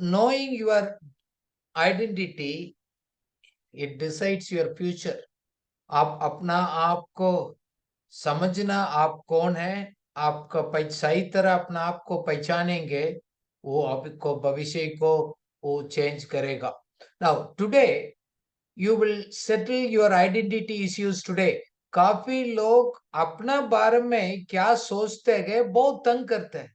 knowing your identity, it decides your future. आप अपना आप को समझना, आप कौन है, आपका सही तरह अपना आप को पहचानेंगे, वो आपको भविष्य को वो चेंज करेगा. Now today you will settle your identity issues today. काफी लोग अपना बारे में क्या सोचते हैं बहुत तंग करते हैं.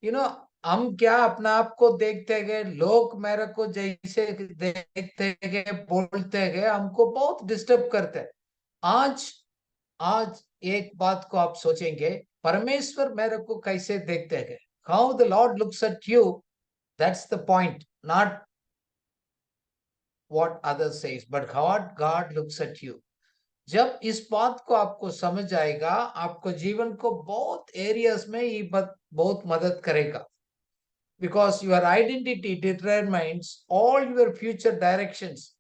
यू नो, हम क्या अपना आप को देखते हैं, लोग मेरे को जैसे देखते हैं बोलते हैं, हमको बहुत डिस्टर्ब करते हैं. आज आज एक बात को आप सोचेंगे, परमेश्वर मेरे को कैसे देखते हैं, how the Lord looks at you. That's the point, not what others says, but how God looks at you. जब इस बात को आपको समझ आएगा, आपको जीवन को बहुत एरियाज में ये बहुत मदद करेगा. Because your identity determines all your future directions.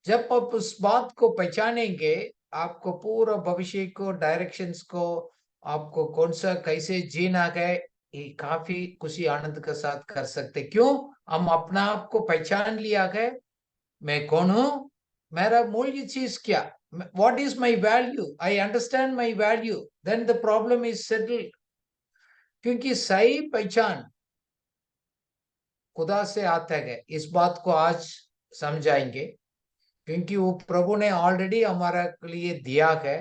जब आप उस बात को पहचानेंगे, आपको पूरा भविष्य को डायरेक्शंस को, आपको कौन सा कैसे जीना है, ये काफी खुशी आनंद के साथ कर सकते. क्यों? हम अपना आप को पहचान लिया है, मैं कौन हूं, मेरा मूल्य चीज क्या, what is my value, I understand my value, then the problem is settled. क्योंकि सही पहचान खुदा से आता है, इस बात को आज समझाएंगे. क्योंकि वो प्रभु ने ऑलरेडी हमारे लिए दिया है,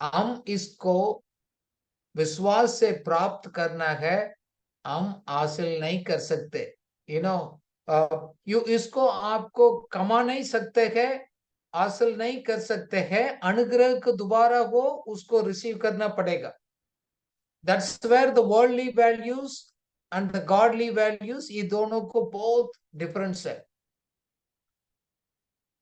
हम इसको विश्वास से प्राप्त करना है, हम हासिल नहीं कर सकते. यू नो, यू इसको आपको कमा नहीं सकते हैं, हासिल नहीं कर सकते हैं. अनुग्रह को दोबारा वो उसको रिसीव करना पड़ेगा. That's where the worldly values and the godly values, ये दोनों को बहुत डिफरेंस है.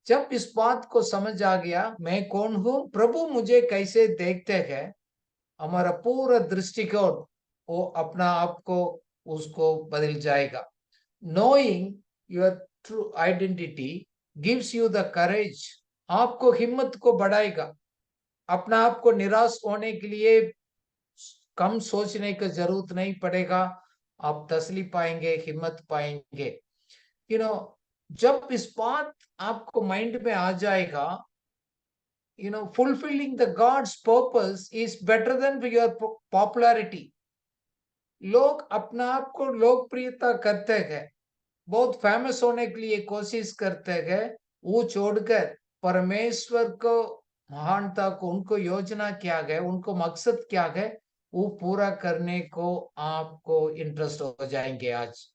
जब इस बात को समझ आ गया, मैं कौन हूं, प्रभु मुझे कैसे देखते हैं, हमारा पूरा दृष्टिकोण वो अपना आप को उसको बदल जाएगा. Knowing your true identity gives you the courage, आपको हिम्मत को बढ़ाएगा. अपना आप को निराश होने के लिए कम सोचने की जरूरत नहीं पड़ेगा. आप तसली पाएंगे, हिम्मत पाएंगे. यू नो, जब इस बात आपको माइंड में आ जाएगा, fulfilling the God's purpose is better than your popularity. लोग अपना आप को लोकप्रियता करते हैं, बहुत फेमस होने के लिए कोशिश करते हैं, वो छोड़कर परमेश्वर को महानता को, उनको योजना क्या है, उनको मकसद क्या है, वो पूरा करने को आपको इंटरेस्ट हो जाएंगे आज.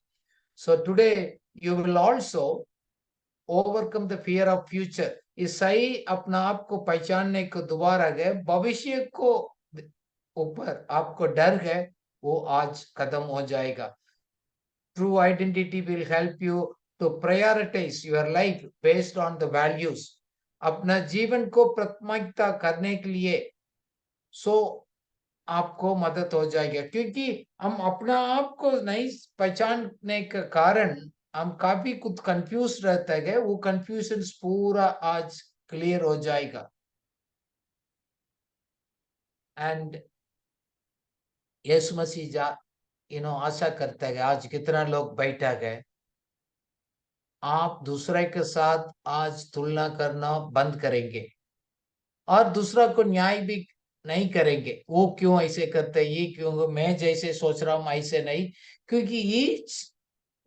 So today you will also overcome the fear of future. इस सही अपना आप को पहचानने को दोबारा गए, भविष्य को ऊपर आपको डर है, वो आज खत्म हो जाएगा. True identity will help you to prioritise your life based on the values. अपना जीवन को प्राथमिकता करने के लिए सो आपको मदद हो जाएगा. क्योंकि हम अपना आप को नहीं पहचानने के कारण हम काफी कुछ कंफ्यूज रहते हैं, वो कंफ्यूजन पूरा आज क्लियर हो जाएगा. एंड यीशु मसीह आशा करता है, आज कितना लोग बैठा गए, आप दूसरे के साथ आज तुलना करना बंद करेंगे और दूसरा को न्याय भी नहीं करेंगे. वो क्यों ऐसे करते हैं, ये क्यों, मैं जैसे सोच रहा हूं ऐसे नहीं. क्योंकि each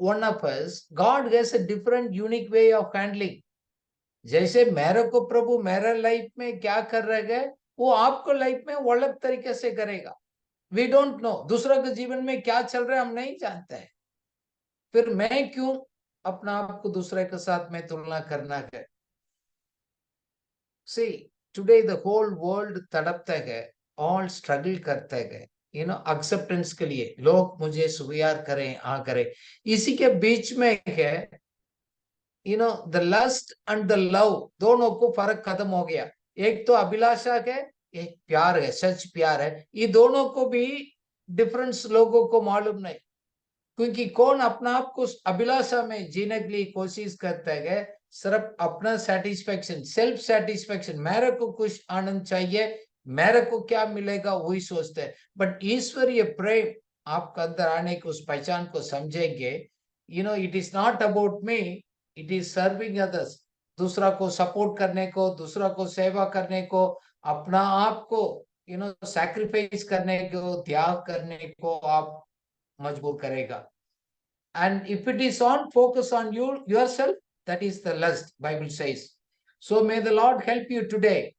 one of us, God has a different unique way of handling. जैसे मेरे को प्रभु मेरा लाइफ में क्या कर रहे हैं, वो आपको लाइफ में वो अलग तरीके से करेगा. वी डोंट नो दूसरा के जीवन में क्या चल रहा है, हम नहीं जानते हैं. फिर मैं क्यों अपना आप को दूसरे के साथ में तुलना करना है. सी, टुडे द होल वर्ल्ड तड़पता है, ऑल स्ट्रगल करते हैं, एक्सेप्टेंस के लिए. लोग मुझे स्वीकार करें, करें. इसी के बीच में है the lust and the love, दोनों को फर्क खत्म हो गया. एक तो अभिलाषा है, एक प्यार है, सच प्यार है. ये दोनों को भी डिफरेंस लोगों को मालूम नहीं. क्योंकि कौन अपना आप को अभिलाषा में जीने के लिए कोशिश करता है, सिर्फ अपना सेटिस्फेक्शन, सेल्फ सेटिस्फेक्शन, मेरे को कुछ आनंद चाहिए, मेरे को क्या मिलेगा वही सोचते हैं. बट ईश्वरीय प्रेम आपका अंदर आने की उस पहचान को समझेंगे, it is not about me, it is serving others. दूसरा को सपोर्ट करने को, दूसरा को सेवा करने को, अपना आप को सैक्रिफाइस करने को, त्याग करने को आप मजबूर करेगा. And if it is on focus on yourself, that is the lust, Bible says. So may the Lord help you today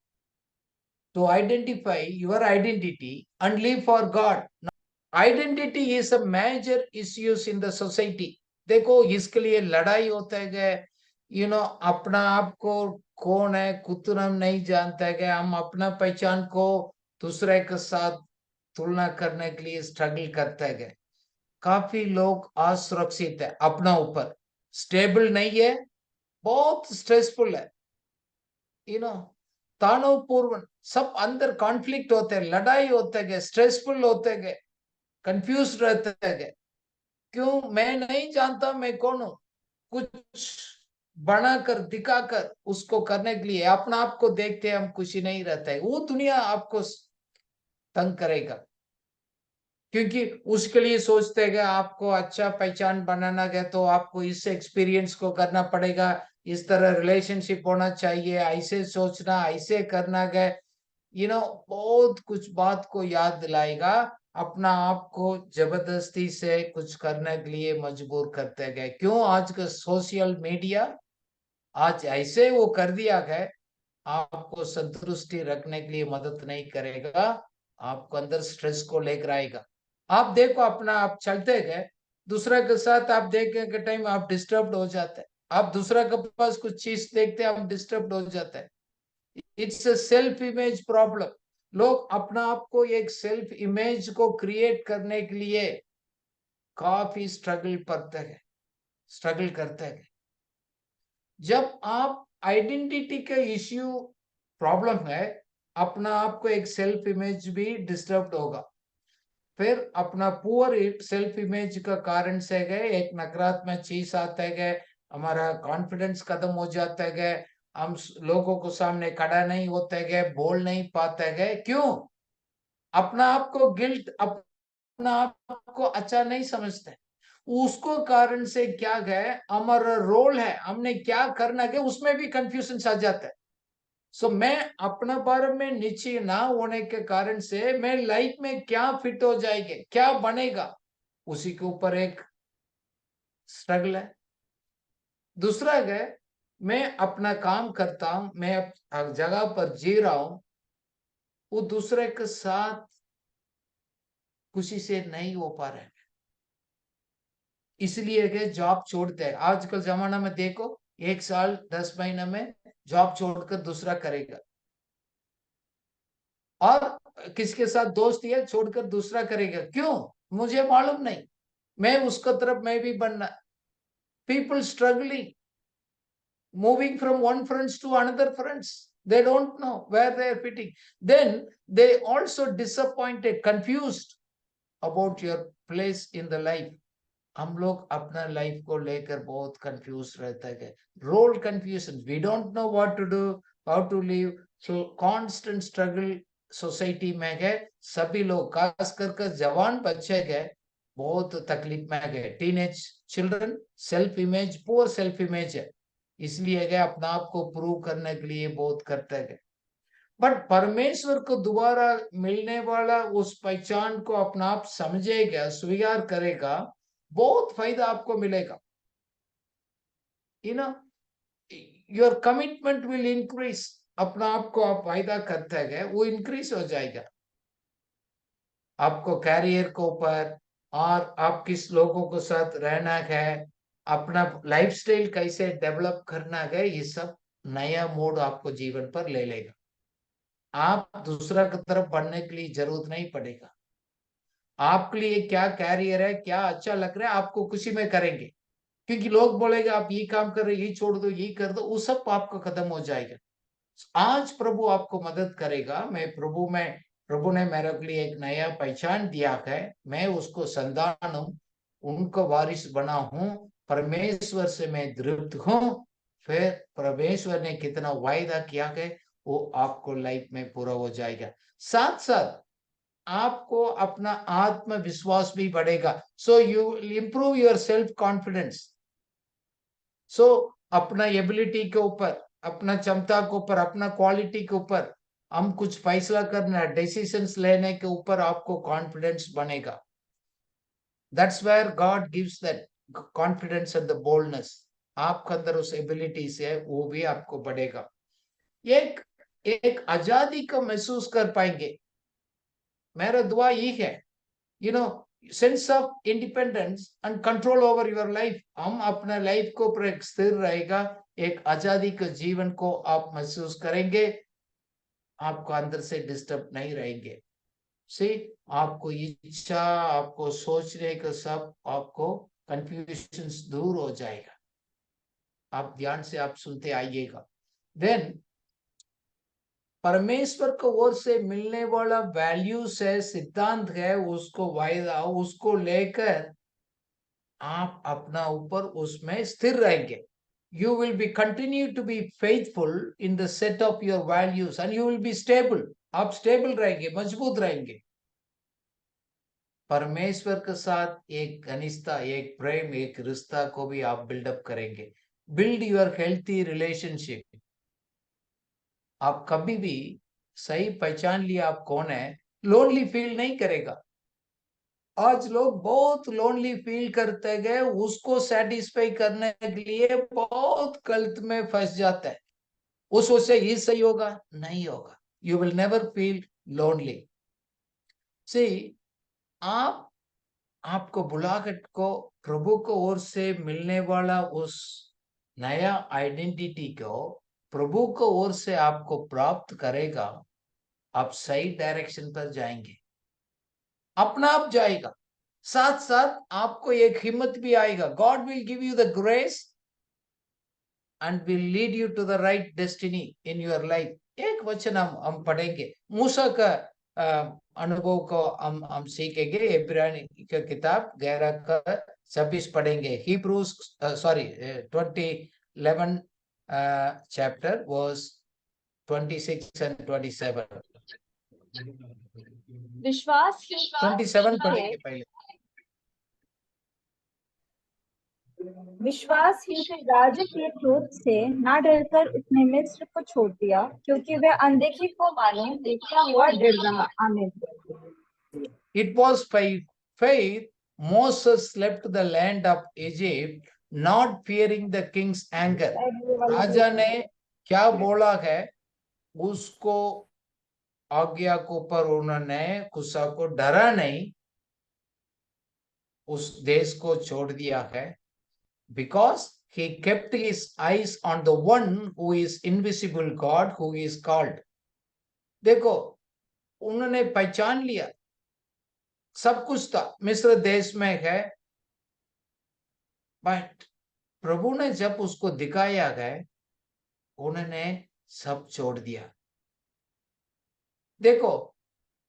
to identify your identity and live for God. Identity is a major issues in the society. देखो इसके लिए लड़ाई होता है कि अपना आप को कौन है खुद हम नहीं जानते हैं, हम अपना पहचान को दूसरे के साथ तुलना करने के लिए स्ट्रगल करते हैं. काफी लोग असुरक्षित है, अपना ऊपर स्टेबल नहीं है, बहुत स्ट्रेसफुल है, तनावपूर्ण, सब अंदर कॉन्फ्लिक्ट होते हैं, लड़ाई होते हैं, स्ट्रेसफुल होते हैं, कंफ्यूज रहते हैं. क्यों? मैं नहीं जानता मैं कौन हूं. कुछ बनाकर दिखाकर उसको करने के लिए अपना आप को देखते हम खुशी नहीं रहता है, वो दुनिया आपको तंग करेगा. क्योंकि उसके लिए सोचते हैं आपको अच्छा पहचान बनाना है तो आपको इस एक्सपीरियंस को करना पड़ेगा, इस तरह रिलेशनशिप होना चाहिए, ऐसे सोचना, ऐसे करना है. बहुत कुछ बात को याद दिलाएगा, अपना आप को जबरदस्ती से कुछ करने के लिए मजबूर करते गए. क्यों? आज का सोशल मीडिया आज ऐसे वो कर दिया गया, आपको संतुष्टि रखने के लिए मदद नहीं करेगा, आपको अंदर स्ट्रेस को लेकर आएगा. आप देखो अपना आप चलते गए, दूसरे के साथ आप देखने के टाइम आप डिस्टर्ब हो जाते हैं, आप दूसरा के पास कुछ चीज देखते हैं आप डिस्टर्ब हो जाते हैं. It's a self image problem. लोग अपना आप को एक सेल्फ इमेज को क्रिएट करने के लिए काफी स्ट्रगल करते हैं. जब आप आइडेंटिटी का इश्यू प्रॉब्लम है, अपना आप को एक सेल्फ इमेज भी डिस्टर्ब होगा. फिर अपना पुअर सेल्फ इमेज का कारण से गए एक नकारात्मक चीज आता है, हमारा कॉन्फिडेंस खत्म हो जाता है, हम लोगों को सामने खड़ा नहीं होते गए, बोल नहीं पाते गए. क्यों? अपना आप को गिल्ट, अपना आप को अच्छा नहीं समझते. उसको कारण से क्या गए, हमारा रोल है, हमने क्या करना है, उसमें भी कंफ्यूजन आ जाता है. सो मैं अपना बारे में निश्चय ना होने के कारण से मैं लाइफ में क्या फिट हो जाएंगे, क्या बनेगा, उसी के ऊपर एक स्ट्रगल है. दूसरा है, मैं अपना काम करता हूं, मैं हर जगह पर जी रहा हूं, वो दूसरे के साथ खुशी से नहीं हो पा रहे, इसलिए कि जॉब छोड़ते हैं. आजकल जमाना में देखो, 1 साल 10 महीने में जॉब छोड़कर दूसरा करेगा, और किसके साथ दोस्त है छोड़कर दूसरा करेगा. क्यों? मुझे मालूम नहीं, मैं उसका तरफ मैं भी बनना. People struggling, moving from one friends to another friends, they don't know where they are fitting. Then they also disappointed, confused about your place in the life. हम लोग अपना लाइफ को लेकर बहुत कंफ्यूज रहता है, role confusion, we don't know what to do, how to live. So constant struggle society में गए, सभी लोग खास कर जवान बच्चे गए बहुत तकलीफ में गए. Teenage children, self image, poor self image है, इसलिए गए अपना आप को प्रूव करने के लिए बहुत करते गए. बट परमेश्वर को दोबारा मिलने वाला उस पहचान को अपना आप समझेगा, स्वीकार करेगा, बहुत फायदा आपको मिलेगा. Your commitment will increase. अपना आप को आप फायदा करते गए, वो इंक्रीज हो जाएगा. आपको कैरियर के ऊपर, और आप किस लोगों के साथ रहना है, अपना लाइफस्टाइल कैसे डेवलप करना है, ये सब नया मोड आपको जीवन पर ले लेगा. आप दूसरा की तरफ बढ़ने के लिए जरूरत नहीं पड़ेगा. आपके लिए क्या कैरियर है, क्या अच्छा लग रहा है, आपको खुशी में करेंगे. क्योंकि लोग बोलेंगे आप ये काम कर रहे, ये छोड़ दो, ये कर दो, वो सब आपको खत्म हो जाएगा. आज प्रभु आपको मदद करेगा. मैं प्रभु ने मेरे लिए एक नया पहचान दिया है, मैं उसको संतान हूं, उनको वारिस बना हूं, परमेश्वर से मैं तृप्त हूं. फिर परमेश्वर ने कितना वायदा किया है वो आपको लाइफ में पूरा हो जाएगा. साथ साथ आपको अपना आत्मविश्वास भी बढ़ेगा. So you improve your self confidence. So अपना एबिलिटी के ऊपर, अपना क्षमता के ऊपर, अपना क्वालिटी के ऊपर हम कुछ फैसला करना, डिसीजंस लेने के ऊपर आपको कॉन्फिडेंस बनेगा. That's where God gives that confidence and the boldness. आपके अंदर उस एबिलिटीज है, वो भी आपको बढ़ेगा. एक एक आजादी को महसूस कर पाएंगे. मेरा दुआ ये है, you know, sense of independence and control over your life. हम अपना लाइफ को ऊपर एक स्थिर रहेगा, एक आजादी के जीवन को आप महसूस करेंगे. आपको अंदर से डिस्टर्ब नहीं रहेंगे. से आपको इच्छा, आपको सोचने का सब आपको कंफ्यूजन दूर हो जाएगा. आप ध्यान से आप सुनते आइएगा. देन परमेश्वर को ओर से मिलने वाला वैल्यूज है, सिद्धांत है, उसको वायदा, उसको लेकर आप अपना ऊपर उसमें स्थिर रहेंगे. You will be continue to be faithful in the set of your values and you will be stable. आप स्टेबल रहेंगे, मजबूत रहेंगे. परमेश्वर के साथ एक घनिष्ठता, एक प्रेम, एक रिश्ता को भी आप बिल्डअप करेंगे. Build your healthy relationship. आप कभी भी सही पहचान लिया आप कौन है, लोनली फील नहीं करेगा. आज लोग बहुत लोनली फील करते गए, उसको सेटिस्फाई करने के लिए बहुत गलत में फंस जाता है. वो सोचे ये सही होगा, नहीं होगा. You will never feel lonely. See, आप आपको बुलाहट को, प्रभु को ओर से मिलने वाला उस नया आइडेंटिटी को प्रभु को ओर से आपको प्राप्त करेगा. आप सही डायरेक्शन पर जाएंगे, अपना आप जाएगा. साथ साथ आपको एक हिम्मत भी आएगा. God will give you the grace and will lead you to the right destiny in your life. एक वचन हम पढ़ेंगे, मूसा का अनुभव को हम सीखेंगे. इब्रानी का किताब 11 का 26 पढ़ेंगे. Hebrews 11 chapter verse 26 and 27. विश्वास 27 पढ़ेंगे पहले. विश्वास ही से राजा के क्रोध से ना डरकर उसने मिस्र को छोड़ दिया, क्योंकि वह अनदेखी को मानो देखा हुआ डर रहा. आमीन. It was by faith Moses left the land of Egypt, not fearing the king's anger. राजा ने क्या बोला है, उसको आज्ञा को पर उन्होंने गुस्सा को डरा नहीं, उस देश को छोड़ दिया है. Because he kept his eyes on the one who is invisible God, who is called. देखो, उन्होंने पहचान लिया सब कुछ था मिस्र देश में है, बट प्रभु ने जब उसको दिखाया गया, उन्होंने सब छोड़ दिया. देखो,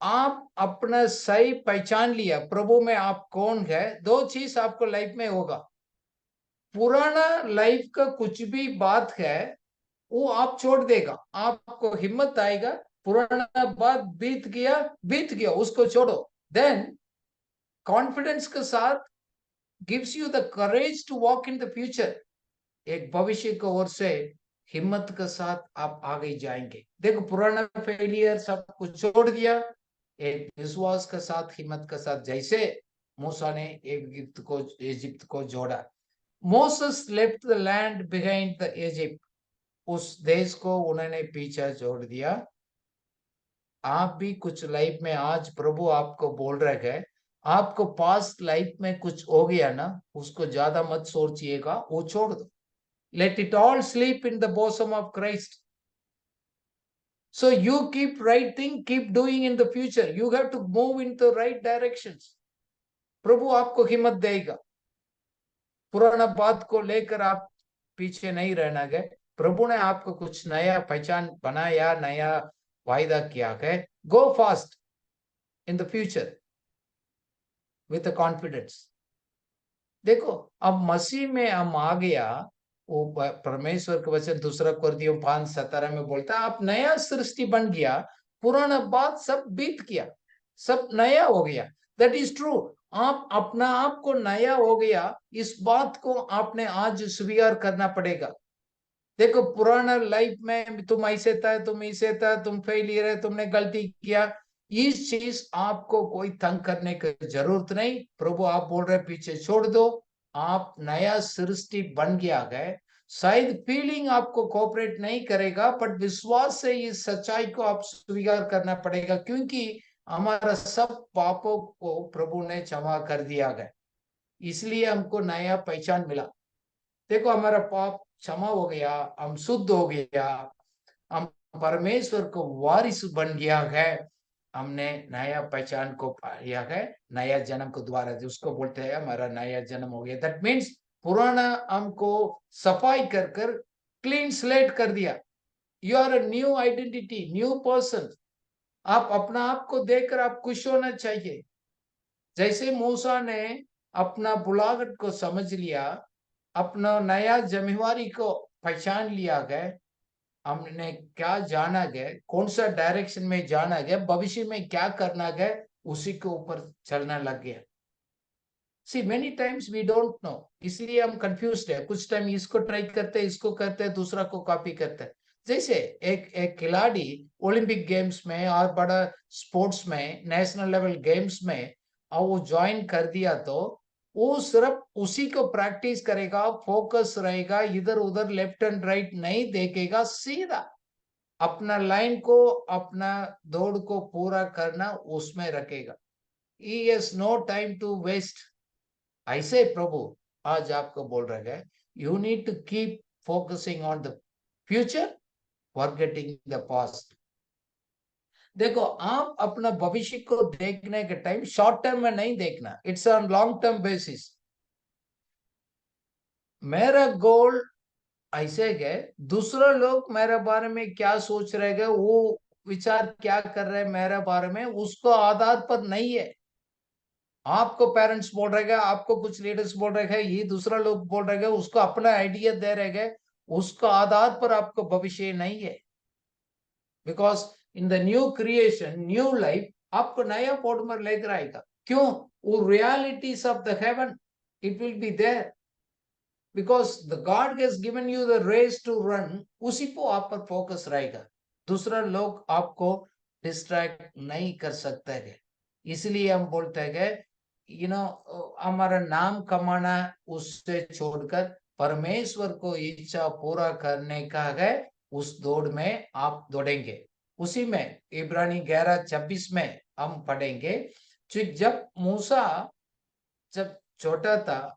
आप अपना सही पहचान लिया, प्रभु में आप कौन है, दो चीज आपको लाइफ में होगा. पुराना लाइफ का कुछ भी बात है वो आप छोड़ देगा. आपको हिम्मत आएगा, पुराना बात बीत गया, उसको छोड़ो. देन कॉन्फिडेंस के साथ gives you the courage to walk in the future. एक भविष्य की ओर से हिम्मत के साथ आप आगे जाएंगे. देखो, पुराना फेलियर सब कुछ छोड़ दिया, एक विश्वास के साथ, हिम्मत के साथ, जैसे मूसा ने इजिप्ट को जोड़ा. Moses left the land behind the Egypt. उस देश को उन्होंने पीछे छोड़ दिया. आप भी कुछ लाइफ में आज प्रभु आपको बोल रहे हैं, आपको पास्ट लाइफ में कुछ हो गया ना, उसको ज्यादा मत सोचिएगा, वो छोड़ दो. Let it all sleep in the bosom of Christ. So you keep right thing, keep doing in the future. You have to move in the right directions. प्रभु आपको हिम्मत देगा. पुराना बात को लेकर आप पीछे नहीं रहना गए. प्रभु ने आपको कुछ नया पहचान बनाया, नया वायदा किया है. गो fast in the future with confidence. देखो, अब मसीह में हम आ गया. वो परमेश्वर के वचन 2 कोरिन्थियों 5:17 में बोलता है, आप नया सृष्टि बन गया, पुराना बात सब बीत गया. सब नया हो गया। That is true. आप अपना आप को नया हो गया, इस बात को आपने आज स्वीकार करना पड़ेगा। देखो पुराना लाइफ में तुम ऐसे था, तुम ऐसे था, तुम फेलियर है, तुमने गलती किया, इस चीज आपको कोई तंग करने की जरूरत नहीं। प्रभु आप बोल रहे पीछे छोड़ दो, आप नया सृष्टि बन गया है। शायद फीलिंग आपको कोऑपरेट नहीं करेगा, बट विश्वास से इस सच्चाई को आप स्वीकार करना पड़ेगा, क्योंकि हमारा सब पापों को प्रभु ने क्षमा कर दिया है। इसलिए हमको नया पहचान मिला। देखो हमारा पाप क्षमा हो गया, हम शुद्ध हो गया, हम परमेश्वर को वारिस बन गया है, हमने नया पहचान को पाया है। नया जन्म को द्वारा उसको बोलते हैं हमारा नया जन्म हो गया। दैट मीन्स पुराना हमको सफाई कर कर क्लीन स्लेट कर दिया। You are a new identity, new person. आप अपना आप को देखकर आप खुश होना चाहिए। जैसे मूसा ने अपना बुलाहट को समझ लिया, अपना नया जिम्मेवारी को पहचान लिया गया, हमने क्या जाना गया, कौन सा डायरेक्शन में जाना गया, भविष्य में क्या करना गया, उसी के ऊपर चलना लग गया। See many times we don't know, इसलिए हम कंफ्यूज्ड है। कुछ टाइम इसको ट्राई करते हैं, इसको करते हैं, दूसरा को कॉपी करते हैं। जैसे एक एक खिलाड़ी ओलंपिक गेम्स में और बड़ा स्पोर्ट्स में, नेशनल लेवल गेम्स में और वो ज्वाइन कर दिया, तो वो सिर्फ उसी को प्रैक्टिस करेगा, फोकस रहेगा, इधर उधर लेफ्ट एंड राइट नहीं देखेगा, सीधा अपना लाइन को, अपना दौड़ को पूरा करना उसमें रखेगा। He has no time to waste. ऐसे प्रभु आज आपको बोल रहे हैं, you need to keep focusing on the future, forgetting the past. देखो आप अपना भविष्य को देखने के टाइम शॉर्ट टर्म में नहीं देखना, it's on long term basis. मेरा गोल ऐसे है, दूसरा लोग मेरे बारे में क्या सोच रहे हैं, वो विचार क्या कर रहे हैं मेरे बारे में, उसको आधार पर नहीं है। आपको पेरेंट्स बोल रहे हैं, आपको कुछ लीडर्स बोल रहे हैं, ये दूसरा लोग बोल रहे हैं, उसको अपना आइडिया दे रहे हैं, उसका आधार पर आपको भविष्य नहीं है। Because in the new creation, new life, आपको नया पॉडमर लेकर आएगा। क्यों? वो realities of the heaven, it will be there, because the God has given you the race to run, उसी को आप पर फोकस रहेगा। दूसरा लोग आपको डिस्ट्रैक्ट नहीं कर सकते है। इसलिए हम बोलते हैं, यू नो, हमारा नाम कमाना उससे छोड़कर परमेश्वर को इच्छा पूरा करने का है, उस दौड़ में आप दौड़ेंगे। उसी में इब्रानी 11:26 में हम पढ़ेंगे, जब मूसा जब छोटा था,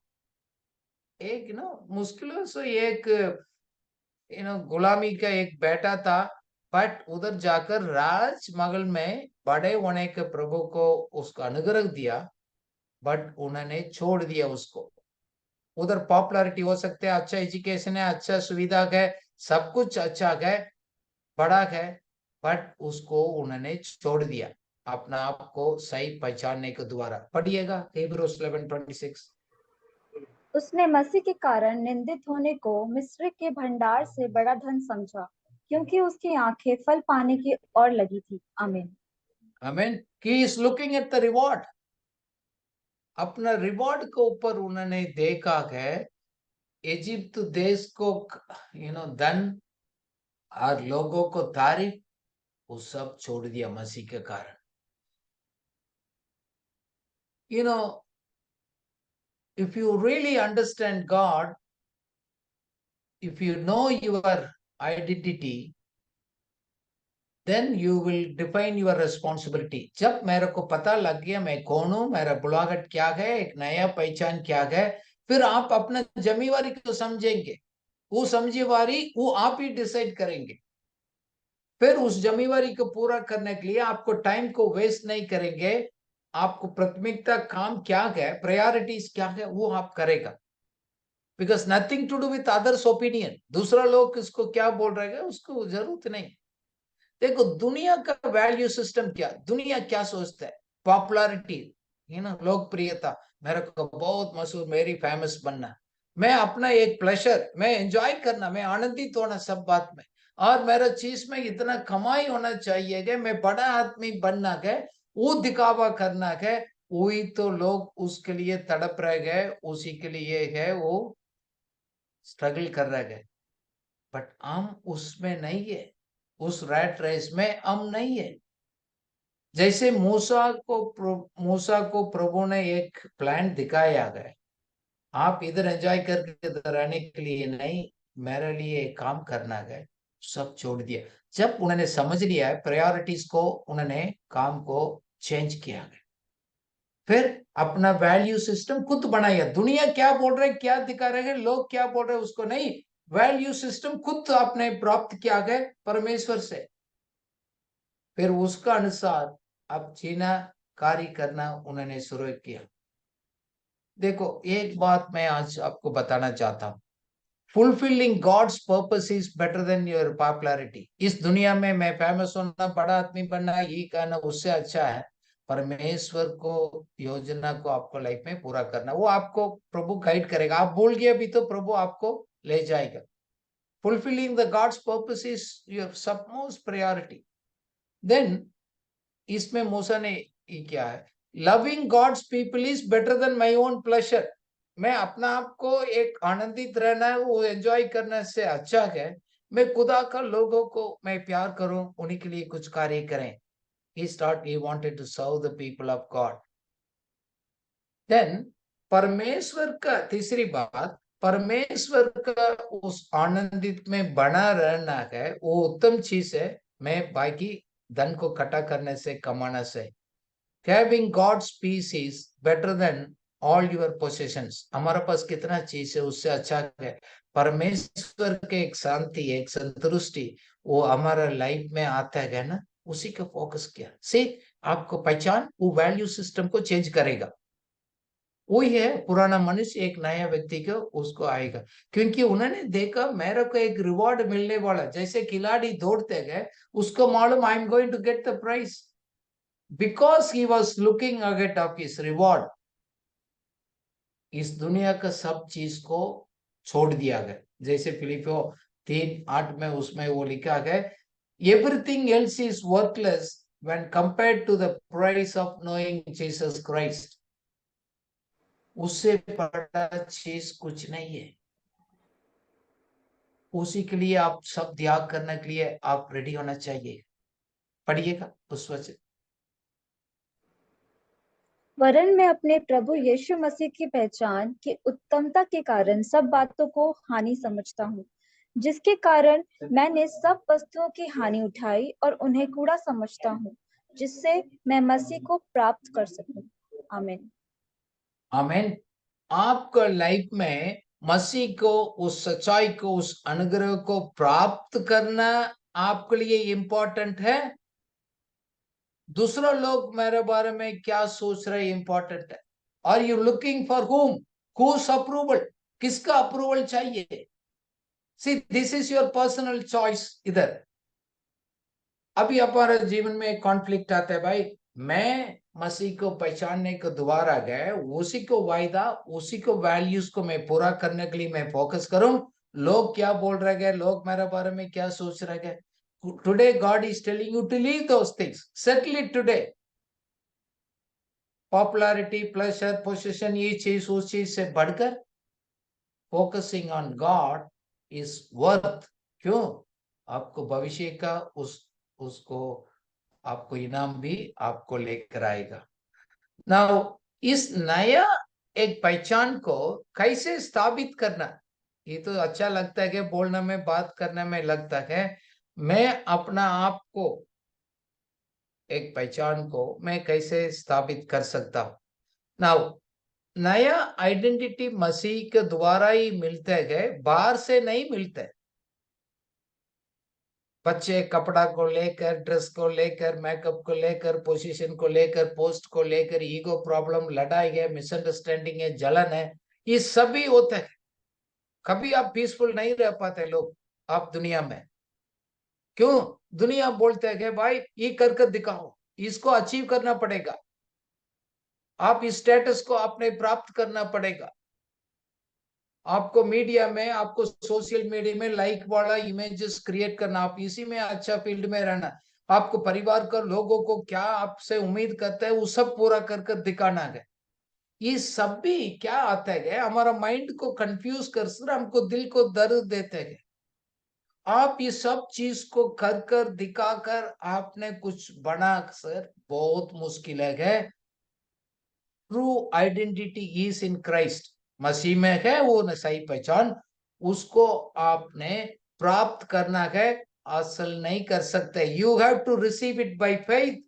एक मुश्किलों से एक गुलामी का एक बेटा था, बट उधर जाकर राजमहल में बड़े होने के प्रभु को उसका अनुग्रह दिया, बट उन्होंने छोड़ दिया उसको। उधर पॉपुलैरिटी हो सकते हैं, अच्छा एजुकेशन है, अच्छा सुविधा है, सब कुछ अच्छा है, बड़ा है, बट उसको उन्होंने छोड़ दिया अपना आप को सही पहचानने के द्वारा। पढ़िएगा Hebrews 11:26। उसने मसीह के कारण निंदित होने को मिस्र के भंडार से बड़ा धन समझा, क्योंकि उसकी आंखें फल पाने की ओर लगी थी। आमीन। आमीन। He is looking at the reward. अपना रिवॉर्ड के ऊपर उन्होंने देखा है। इजिप्ट देश को धन और लोगों को तारीफ, वो सब छोड़ दिया मसीह के कारण। you know if you really understand God, if you know your identity, then you will define your responsibility। जब मेरे को पता लग गया मैं कौन हूं, मेरा बुलाहट क्या है, एक नया पहचान क्या है, फिर आप अपना जिम्मेवारी को समझेंगे। वो समझेवारी वो आप ही डिसाइड करेंगे। फिर उस जिम्मेवारी को पूरा करने के लिए आपको टाइम को वेस्ट नहीं करेंगे। आपको प्राथमिकता काम क्या है, प्रायोरिटीज क्या है, वो आप करेगा। Because nothing to do with others opinion. दूसरा लोग इसको क्या बोल रहे हैं उसको जरूरत नहीं। देखो दुनिया का वैल्यू सिस्टम क्या, दुनिया क्या सोचता है, पॉपुलैरिटी, लोकप्रियता, मेरे को बहुत मशहूर, मेरी फेमस बनना, मैं अपना एक प्लेजर, मैं एंजॉय करना, मैं आनंदित होना सब बात में, और मेरा चीज में इतना कमाई होना चाहिए कि मैं बड़ा आदमी बनना है, वो दिखावा करना है, वही तो लोग उसके लिए तड़प रह गए, उसी के लिए है वो स्ट्रगल कर रहे गए। बट हम उसमें नहीं है, उस रैट रेस में हम नहीं है। जैसे मूसा को प्रभु ने एक प्लान दिखाया गया, आप इधर एंजॉय करके इधर रहने के लिए नहीं, मेरे लिए काम करना है। सब छोड़ दिया। जब उन्होंने समझ लिया है प्रायोरिटीज को, उन्होंने काम को चेंज किया गया। फिर अपना वैल्यू सिस्टम खुद बनाया। दुनिया क्या बोल रहे, क्या दिखा रहे हैं, लोग क्या बोल रहे हैं उसको नहीं, वैल्यू सिस्टम खुद आपने प्राप्त किया गया परमेश्वर से। फिर उसका अनुसार अब जीना, कार्य करना उन्होंने शुरू किया। देखो एक बात मैं आज आपको बताना चाहता हूं, fulfilling God's purpose is better than your popularity. इस दुनिया में मैं फेमस होना, बड़ा आदमी बनना, ये कहना उससे अच्छा है परमेश्वर को योजना को आपको लाइफ में पूरा करना। वो आपको प्रभु गाइड करेगा। आप भूल गए अभी तो प्रभु आपको ले जाएगा। Fulfilling the God's purpose is your submost priority. Then इसमें मूसा ने ये क्या है, loving God's people is better than my own pleasure. मैं अपना आप को एक आनंदित रहना है, वो एंजॉय करने से अच्छा है मैं खुदा का लोगों को मैं प्यार करूं, उन्हीं के लिए कुछ कार्य करें। he wanted to serve the people of God. Then परमेश्वर का तीसरी बात, परमेश्वर का उस आनंदित में बना रहना है, वो उत्तम चीज है। मैं बाकी धन को इकट्ठा करने से, कमाने से। Having God's peace is better than all your possessions. हमारे पास कितना चीज है उससे अच्छा है परमेश्वर के एक शांति, एक संतुष्टि, वो हमारा लाइफ में आता है ना, उसी का फोकस किया से आपको पहचान, वो वैल्यू सिस्टम को चेंज करेगा। वही है पुराना मनुष्य एक नया व्यक्ति को उसको आएगा, क्योंकि उन्होंने देखा मेरे को एक रिवॉर्ड मिलने वाला। जैसे खिलाड़ी दौड़ते गए, उसको मालूम I am going to get the prize, because he was looking ahead of his reward. इस दुनिया का सब चीज को छोड़ दिया गया। जैसे फिलिपियो 3:8 में उसमें वो लिखा गया, everything else is worthless when compared to the price of knowing Jesus Christ. उससे बड़ा चीज कुछ नहीं है। उसी के लिए आप सब त्याग करने के लिए आप रेडी होना चाहिए। पढ़िएगा उस वचन। वरन मैं अपने प्रभु यीशु मसीह की पहचान की उत्तमता के कारण सब बातों को हानि समझता हूँ, जिसके कारण मैंने सब वस्तुओं की हानि उठाई और उन्हें कूड़ा समझता हूँ, जिससे मैं मसीह को प्राप्त कर सकूं। आमीन। आमीन। आपका लाइफ में मसीह को, उस सच्चाई को, उस अनुग्रह को प्राप्त करना आपके लिए इंपॉर्टेंट है। दूसरा लोग मेरे बारे में क्या सोच रहे इंपॉर्टेंट है। Are you looking for whom? whose approval? किसका अप्रूवल चाहिए? See this is your personal choice. इधर अभी हमारे जीवन में एक कॉन्फ्लिक्ट आता है, भाई मैं मसीह को पहचानने को दोबारा गए, उसी को वायदा, उसी को वैल्यूज को मैं पूरा करने के लिए मैं फोकस करूं। लोग क्या बोल रहे गए, लोग मेरे बारे में क्या सोच रहे गए। Today God is telling you to leave those things, settle it today. Popularity, pleasure, position, ये चीज उस चीज से बढ़कर focusing on God is worth. क्यों? आपको भविष्य का उसको आपको इनाम भी आपको लेकर आएगा। नाउ इस नया एक पहचान को कैसे स्थापित करना, ये तो अच्छा लगता है कि बोलने में, बात करने में लगता है। मैं अपना आप को, एक पहचान को मैं कैसे स्थापित कर सकता हूं। नाउ नया आइडेंटिटी मसीह के द्वारा ही मिलते गए, बाहर से नहीं मिलते। बच्चे कपड़ा को लेकर, ड्रेस को लेकर, मेकअप को लेकर, पोजीशन को लेकर, पोस्ट को लेकर ईगो प्रॉब्लम, लड़ाई है, मिसअंडरस्टैंडिंग है, जलन है, ये सभी होते हैं। कभी आप पीसफुल नहीं रह पाते लोग आप दुनिया में। क्यों? दुनिया बोलते हैं कि भाई ये कर दिखाओ, इसको अचीव करना पड़ेगा, आप इस स्टेटस को आपने प्राप्त करना पड़ेगा। आपको मीडिया में, आपको सोशल मीडिया में लाइक वाला इमेजेस क्रिएट करना, आप इसी में अच्छा फील्ड में रहना। आपको परिवार का लोगों को क्या आपसे उम्मीद करते हैं वो सब पूरा कर कर दिखाना है। ये सब भी क्या आता है, हमारा माइंड को कंफ्यूज कर सर, हमको दिल को दर्द देते हैं। आप ये सब चीज को कर कर दिखाकर आपने कुछ बना सर, बहुत मुश्किल है। True identity is in Christ, मसीह में है वो न सही पहचान, उसको आपने प्राप्त करना है, हासिल नहीं कर सकते। You have to receive it by faith,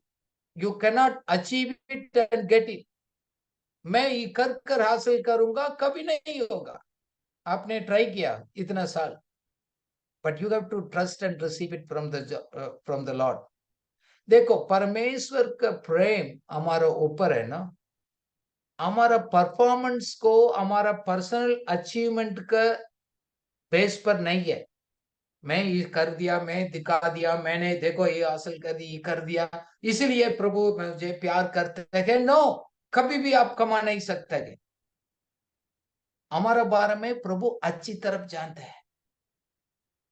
you can not achieve it and get it. मैं ये कर कर हासिल करूंगा, कभी नहीं होगा। आपने ट्राई किया इतना साल, but you have to trust and receive it from the Lord. देखो, परमेश्वर का प्रेम हमारे ऊपर है ना, हमारा परफॉर्मेंस को, हमारा पर्सनल अचीवमेंट का बेस पर नहीं है। मैं ये कर दिया, मैं दिखा दिया, मैंने देखो ये हासिल कर दी, ये कर दिया, इसलिए प्रभु मुझे प्यार करते हैं। नो, कभी भी आप कमा नहीं सकते हैं। हमारा बारे में प्रभु अच्छी तरफ जानते हैं,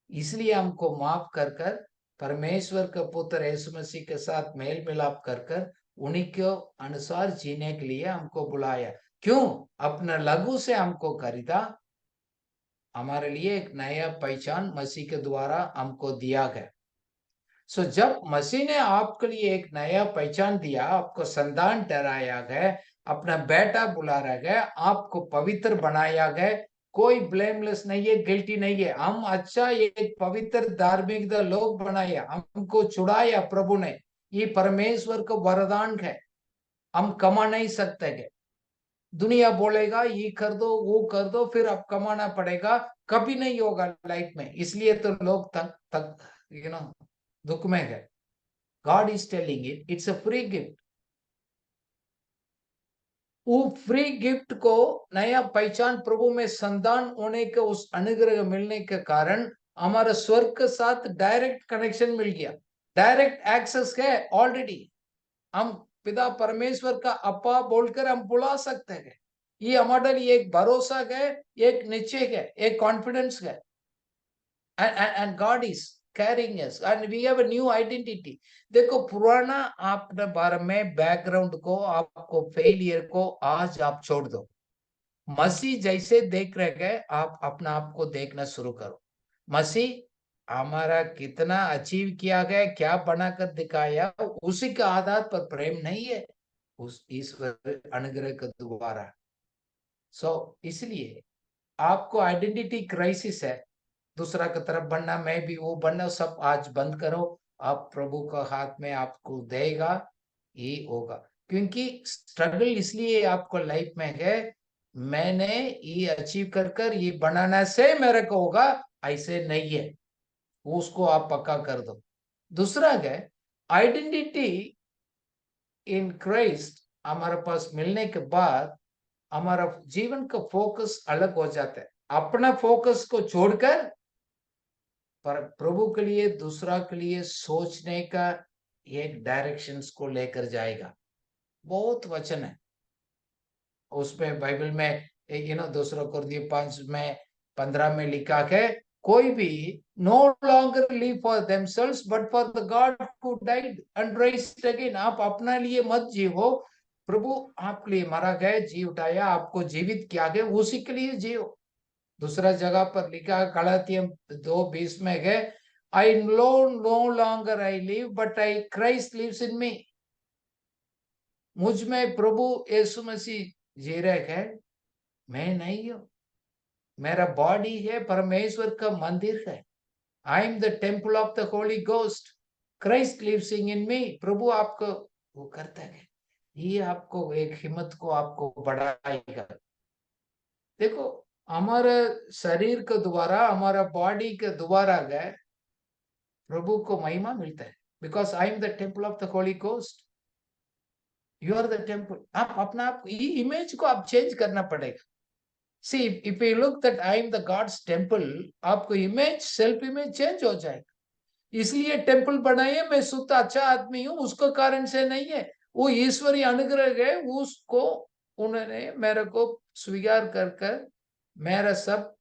इसलिए हमको माफ कर कर परमेश्वर का पुत्र यीशु मसीह के साथ मेल मिलाप कर कर उन्हीं के अनुसार जीने के लिए हमको बुलाया। क्यों? अपना लहू से हमको खरीदा, हमारे लिए एक नया पहचान मसीह के द्वारा हमको दिया गया। सो जब मसीह ने आपके लिए एक नया पहचान दिया, आपको संतान ठहराया गया, अपना बेटा बुलाया गया, आपको पवित्र बनाया गया, कोई ब्लेमलेस नहीं है, गिल्टी नहीं है। हम अच्छा एक पवित्र धार्मिक लोग बनाया, हमको छुड़ाया प्रभु ने। ये परमेश्वर का वरदान है, हम कमा नहीं सकते है। दुनिया बोलेगा ये कर दो वो कर दो, फिर अब कमाना पड़ेगा, कभी नहीं होगा लाइफ में। इसलिए तो लोग तक तक दुख में है। God is telling it's a free gift। वो फ्री गिफ्ट को, नया पहचान प्रभु में संतान होने के उस अनुग्रह मिलने के कारण हमारा स्वर्ग के साथ डायरेक्ट कनेक्शन मिल गया, डायरेक्ट एक्सेस है ऑलरेडी। हम पिता परमेश्वर का अपा बोलकर हम बुला सकते हैं। ये हमारे लिए एक भरोसा है, एक निश्चय है, एक कॉन्फिडेंस है। and God is carrying us and we have a new identity। देखो, पुराना आपने बारे में बैकग्राउंड को, आपको फेलियर को आज आप छोड़ दो। मसीह जैसे देख रहे गए, आप अपना आप को देखना शुरू करो। मसीह हमारा कितना अचीव किया गया, क्या बनाकर दिखाया, उसी के आधार पर प्रेम नहीं है, उस ईश्वर अनुग्रह के द्वारा। इसलिए आपको आइडेंटिटी क्राइसिस है, दूसरा की तरफ बढ़ना, मैं भी वो बनना, सब आज बंद करो। आप प्रभु का हाथ में आपको देगा, ये होगा। क्योंकि स्ट्रगल इसलिए आपको लाइफ में है, मैंने ये अचीव कर कर ये बनाना से मेरे को होगा, ऐसे नहीं है। उसको आप पक्का कर दो। दूसरा है आइडेंटिटी इन क्राइस्ट, हमारे पास मिलने के बाद हमारा जीवन का फोकस अलग हो जाता है। अपना फोकस को छोड़कर पर प्रभु के लिए, दूसरा के लिए सोचने का एक डायरेक्शंस को लेकर जाएगा। बहुत वचन है उसमें बाइबल में, दूसरा कुरिन्थियों 5 में 15 में लिखा है, कोई भी no longer live for themselves but for the God who died and raised again. आप अपना लिए मत जियो, प्रभु आपके लिए मरा गया, जी उठाया, आपको जीवित किया गया, उसी के लिए जियो। दूसरा जगह पर लिखा गलातियों 2:20 में है, I no longer I live but I Christ lives in me. मुझ में प्रभु यीशु मसीह जी रहे है, मैं नहीं हूं। मेरा बॉडी है परमेश्वर का मंदिर है। I am the temple of the Holi ghost, Christ lives in me. प्रभु आपको वो करता है, ये आपको एक हिम्मत को आपको बढ़ाएगा। देखो, हमारे शरीर के द्वारा, हमारा बॉडी के द्वारा गए प्रभु को महिमा मिलता है। Because I am the temple of the Holi Ghost, you are the temple. आप अपना आप इमेज को आप चेंज करना पड़ेगा। See if you look that I am the God's temple, आपको इमेज, सेल्फ इमेज चेंज हो जाएगा। इसलिए टेम्पल बनाइए, मैं शुद्ध अच्छा आदमी हूं, उसको कारण से नहीं है, वो ईश्वरीय अनुग्रह है। उसको उन्होंने मेरे को स्वीकार कर कर, मेरा सब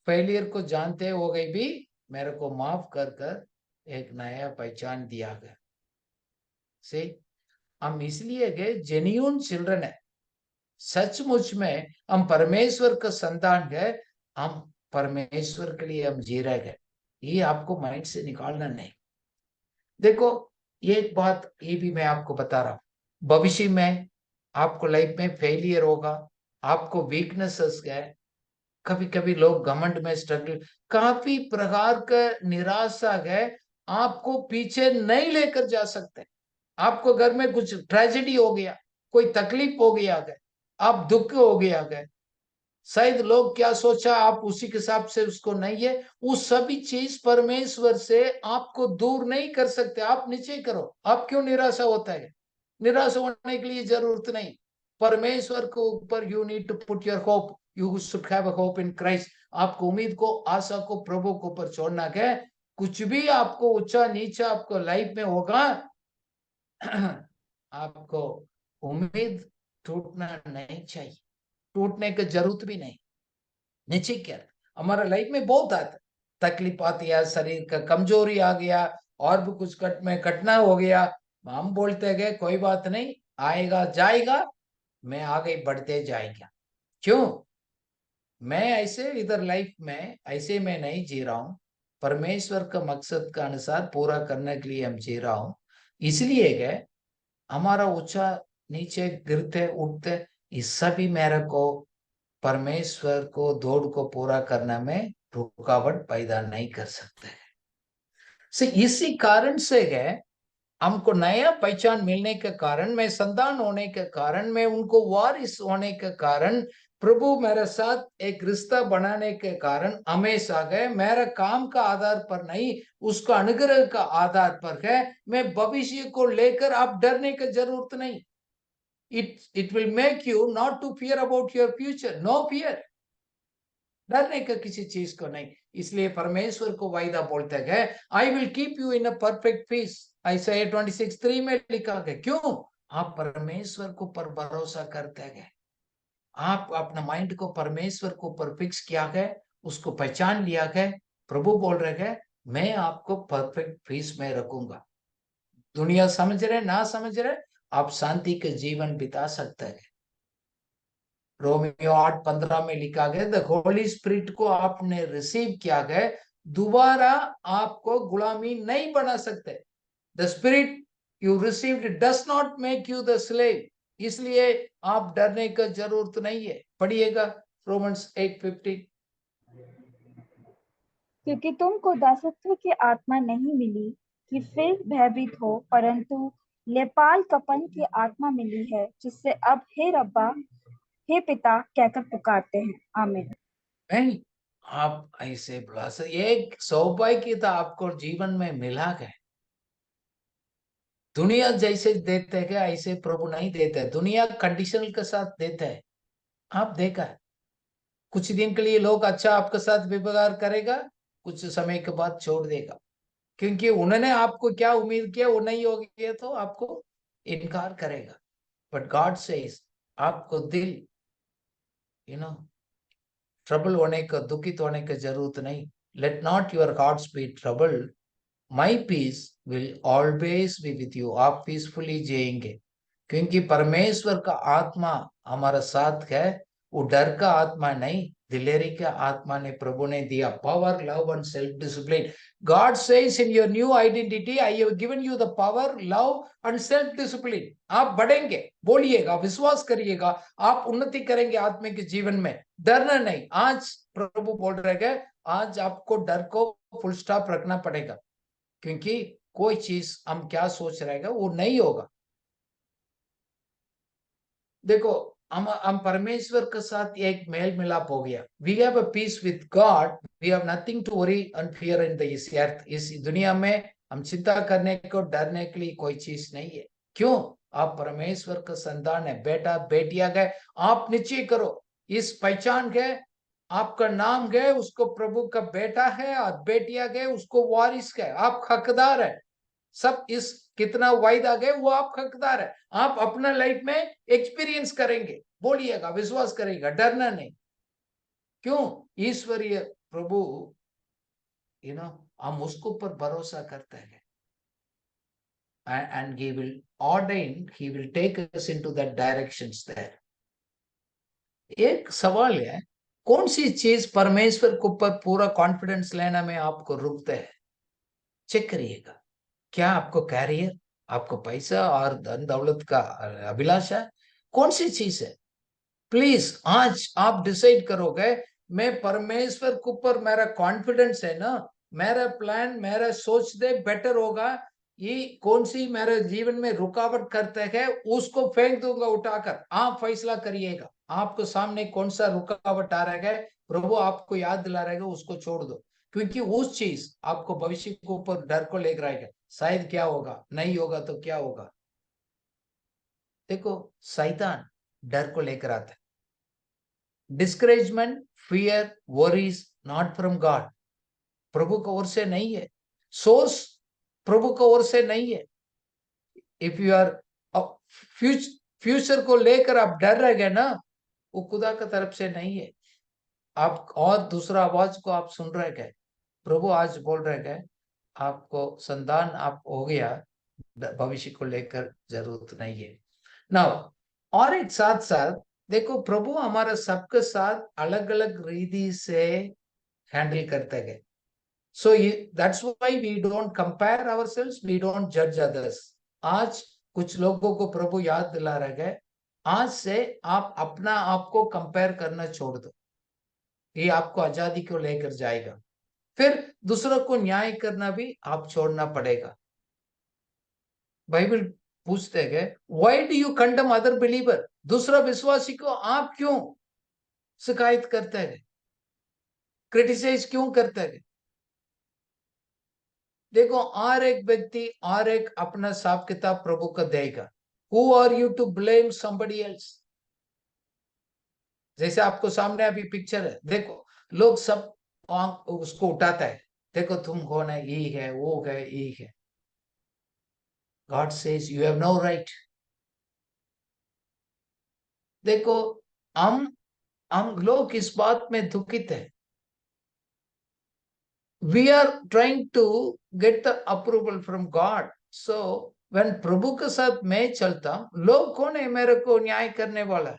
फेलियर को जानते हो गई भी मेरे को माफ कर कर एक नया पहचान दिया गया। से हम इसलिए गए जेन्यून चिल्ड्रन है, सचमुच में हम परमेश्वर का संतान है, हम परमेश्वर के लिए हम जी रहे गए। ये आपको माइंड से निकालना नहीं। देखो एक बात ये भी मैं आपको बता रहा हूं, भविष्य में आपको लाइफ में फेलियर होगा, आपको वीकनेसेस है, कभी कभी लोग घमंड में स्ट्रगल, काफी प्रकार का निराशा है, आपको पीछे नहीं लेकर जा सकते। आपको घर में कुछ ट्रेजेडी हो गया, कोई तकलीफ हो गया है, आप दुख हो गया है, शायद लोग क्या सोचा आप उसी के हिसाब से उसको नहीं है, वो सभी चीज परमेश्वर से आपको दूर नहीं कर सकते। आप नीचे करो, आप क्यों निराशा होता है? निराश होने के लिए जरूरत नहीं। परमेश्वर के ऊपर you need to put your hope, you should have a hope in Christ. आपको उम्मीद को, आशा को प्रभु के ऊपर छोड़ना है। कुछ भी आपको ऊंचा नीचा आपको लाइफ में होगा, आपको उम्मीद टूटना नहीं चाहिए, टूटने की जरूरत भी नहीं। नीचे क्या, हमारा लाइफ में बहुत आता है, तकलीफ आती है, शरीर का कमजोरी आ गया, और भी कुछ कट में कटना हो गया, हम बोलते गए कोई बात नहीं, आएगा जाएगा, मैं आगे बढ़ते जाएगा। क्यों? मैं ऐसे इधर लाइफ में ऐसे मैं नहीं जी रहा हूं, परमेश्वर का मकसद का अनुसार पूरा करने के लिए हम जी रहा हूं। इसलिए गए हमारा ऊंचा नीचे गिरते उठते, इससे भी मेरे को परमेश्वर को दौड़ को पूरा करने में रुकावट पैदा नहीं कर सकते। इसी कारण से है, हमको नया पहचान मिलने के कारण, मैं संतान होने के कारण, मैं उनको वारिस होने के कारण, प्रभु मेरे साथ एक रिश्ता बनाने के कारण हमेशा गए, मेरा काम का आधार पर नहीं, उसका अनुग्रह का आधार पर है। मैं भविष्य को लेकर आप डरने की जरूरत नहीं। It will make you not to fear about your future, no fear, डरने का किसी चीज को नहीं। इसलिए परमेश्वर को वायदा बोलते गए, I will keep you in a perfect peace, ऐसा 26:3 में लिखा गया। क्यों? आप परमेश्वर को पर भरोसा करते गए, आप अपना माइंड को परमेश्वर को पर फिक्स किया गया, उसको पहचान लिया गया। प्रभु बोल रहे गए, मैं आपको परफेक्ट पीस में रखूंगा। दुनिया समझ रहे ना समझ रहे, आप शांति के जीवन बिता सकते हैं। रोमियो 8:15 में लिखा गया, द होली स्पिरिट को आपने रिसीव किया गया, दोबारा आपको गुलामी नहीं बना सकते। The spirit you received does not make you the slave. इसलिए आप डरने का जरूरत नहीं है। पढ़िएगा रोमन्स 8:15। क्योंकि तुमको दासत्व की आत्मा नहीं मिली कि फिर भयभीत हो, परंतु लेपालकपन की आत्मा मिली है, जिससे अब हे रब्बा, हे पिता कहकर पुकारते हैं। आमीन। नहीं, आप ऐसे बुला सकते, एक सौभाग्य था आपको जीवन में मिला है। दुनिया जैसे देते हैं ऐसे प्रभु नहीं देते, दुनिया कंडीशनल के साथ देते है। आप देखा है, कुछ दिन के लिए लोग अच्छा आपके साथ व्यवहार करेगा, कुछ समय के बाद छोड़ देगा, क्योंकि उन्होंने आपको क्या उम्मीद किया वो नहीं हो गया तो आपको इनकार करेगा। बट गॉड सेज, आपको दिल नो ट्रबल होने का, दुखित होने की जरूरत नहीं। Let not your hearts be troubled, my peace will always be with you. आप पीसफुली जिएंगे, क्योंकि परमेश्वर का आत्मा हमारा साथ है। वो डर का आत्मा नहीं, दिलेरी का आत्मा ने प्रभु ने दिया, power, love and self discipline. God says in your new identity, I have given you the power, love and self discipline. आप बढ़ेंगे, बोलिएगा, विश्वास करिएगा, आप उन्नति करेंगे आत्मिक जीवन में। डरना नहीं। आज प्रभु बोल रहे हैं, आज आपको डर को फुल स्टॉप रखना पड़ेगा, क्योंकि कोई चीज हम क्या सोच रहेगा वो नहीं होगा। देखो, हम परमेश्वर के साथ एक मेल मिलाप हो गया। We have a peace with God, we have nothing to worry and fear in this earth. इस दुनिया में हम चिंता करने को, डरने के लिए कोई चीज नहीं है। क्यों? आप परमेश्वर का संतान है, बेटा बेटिया गए। आप नीचे करो, इस पहचान गए, आपका नाम गए, उसको प्रभु का बेटा है, और बेटिया गए उसको वारिस गए, आप हकदार है। सब इस कितना वायदा गए वो आप हकदार है। आप अपना लाइफ में एक्सपीरियंस करेंगे, बोलिएगा, विश्वास करेगा, डरना नहीं। क्यों? ईश्वरीय प्रभु हम उसके ऊपर भरोसा करते हैं, and he will ordain, he will take us into that directions there. एक सवाल है, कौन सी चीज परमेश्वर के ऊपर पूरा कॉन्फिडेंस लेना में आपको रुकते हैं? चेक करिएगा। क्या आपको कैरियर, आपको पैसा और धन दौलत का अभिलाषा, कौन सी चीज है? प्लीज आज आप डिसाइड करोगे, मैं परमेश्वर के ऊपर मेरा कॉन्फिडेंस है ना, मेरा प्लान, मेरा सोच दे बेटर होगा, ये कौन सी मेरे जीवन में रुकावट करते हैं उसको फेंक दूंगा उठाकर। आप फैसला करिएगा, आपको सामने कौन सा रुकावट आ रहा है, प्रभु आपको याद दिला रहेगा, उसको छोड़ दो। क्योंकि उस चीज आपको भविष्य के ऊपर डर को लेकर आएगा, शायद क्या होगा, नहीं होगा तो क्या होगा। देखो, शैतान डर को लेकर आता है। Discouragement, fear, worries not from God, प्रभु की ओर से नहीं है। सोर्स प्रभु की ओर से नहीं है। इफ यू आर फ्यूचर को लेकर आप डर रह गए ना, वो खुदा की तरफ से नहीं है। आप और दूसरा आवाज को आप सुन रहे गए, प्रभु आज बोल रहे गए, आपको संतान आप हो गया, भविष्य को लेकर जरूरत नहीं है ना। और एक साथ साथ देखो, प्रभु हमारा सबके साथ अलग अलग रीति से हैंडल करते गए। So that's why we don't compare ourselves, we don't जज अदर्स। आज कुछ लोगों को प्रभु याद दिला रहे गए, आज से आप अपना आप को कंपेयर करना छोड़ दो, ये आपको आजादी को लेकर जाएगा। फिर दूसरों को न्याय करना भी आप छोड़ना पड़ेगा। बाइबल पूछते हैं, why do you condemn other believer, दूसरा विश्वासी को आप क्यों शिकायत करते हैं, क्रिटिसाइज क्यों करते हैं? देखो, और एक व्यक्ति और एक अपना हिसाब किताब प्रभु का देगा। Who are you to blame somebody else? जैसे आपको सामने अभी पिक्चर है, देखो लोग सब उसको उठाता है, देखो तुम कौन है, ये है वो है ये है। God says you have no right. देखो, हम लोग इस बात में दुखित है, we are trying to get the approval from God. So when प्रभु के साथ मैं चलता हूं, लोग कौन है मेरे को न्याय करने वाला?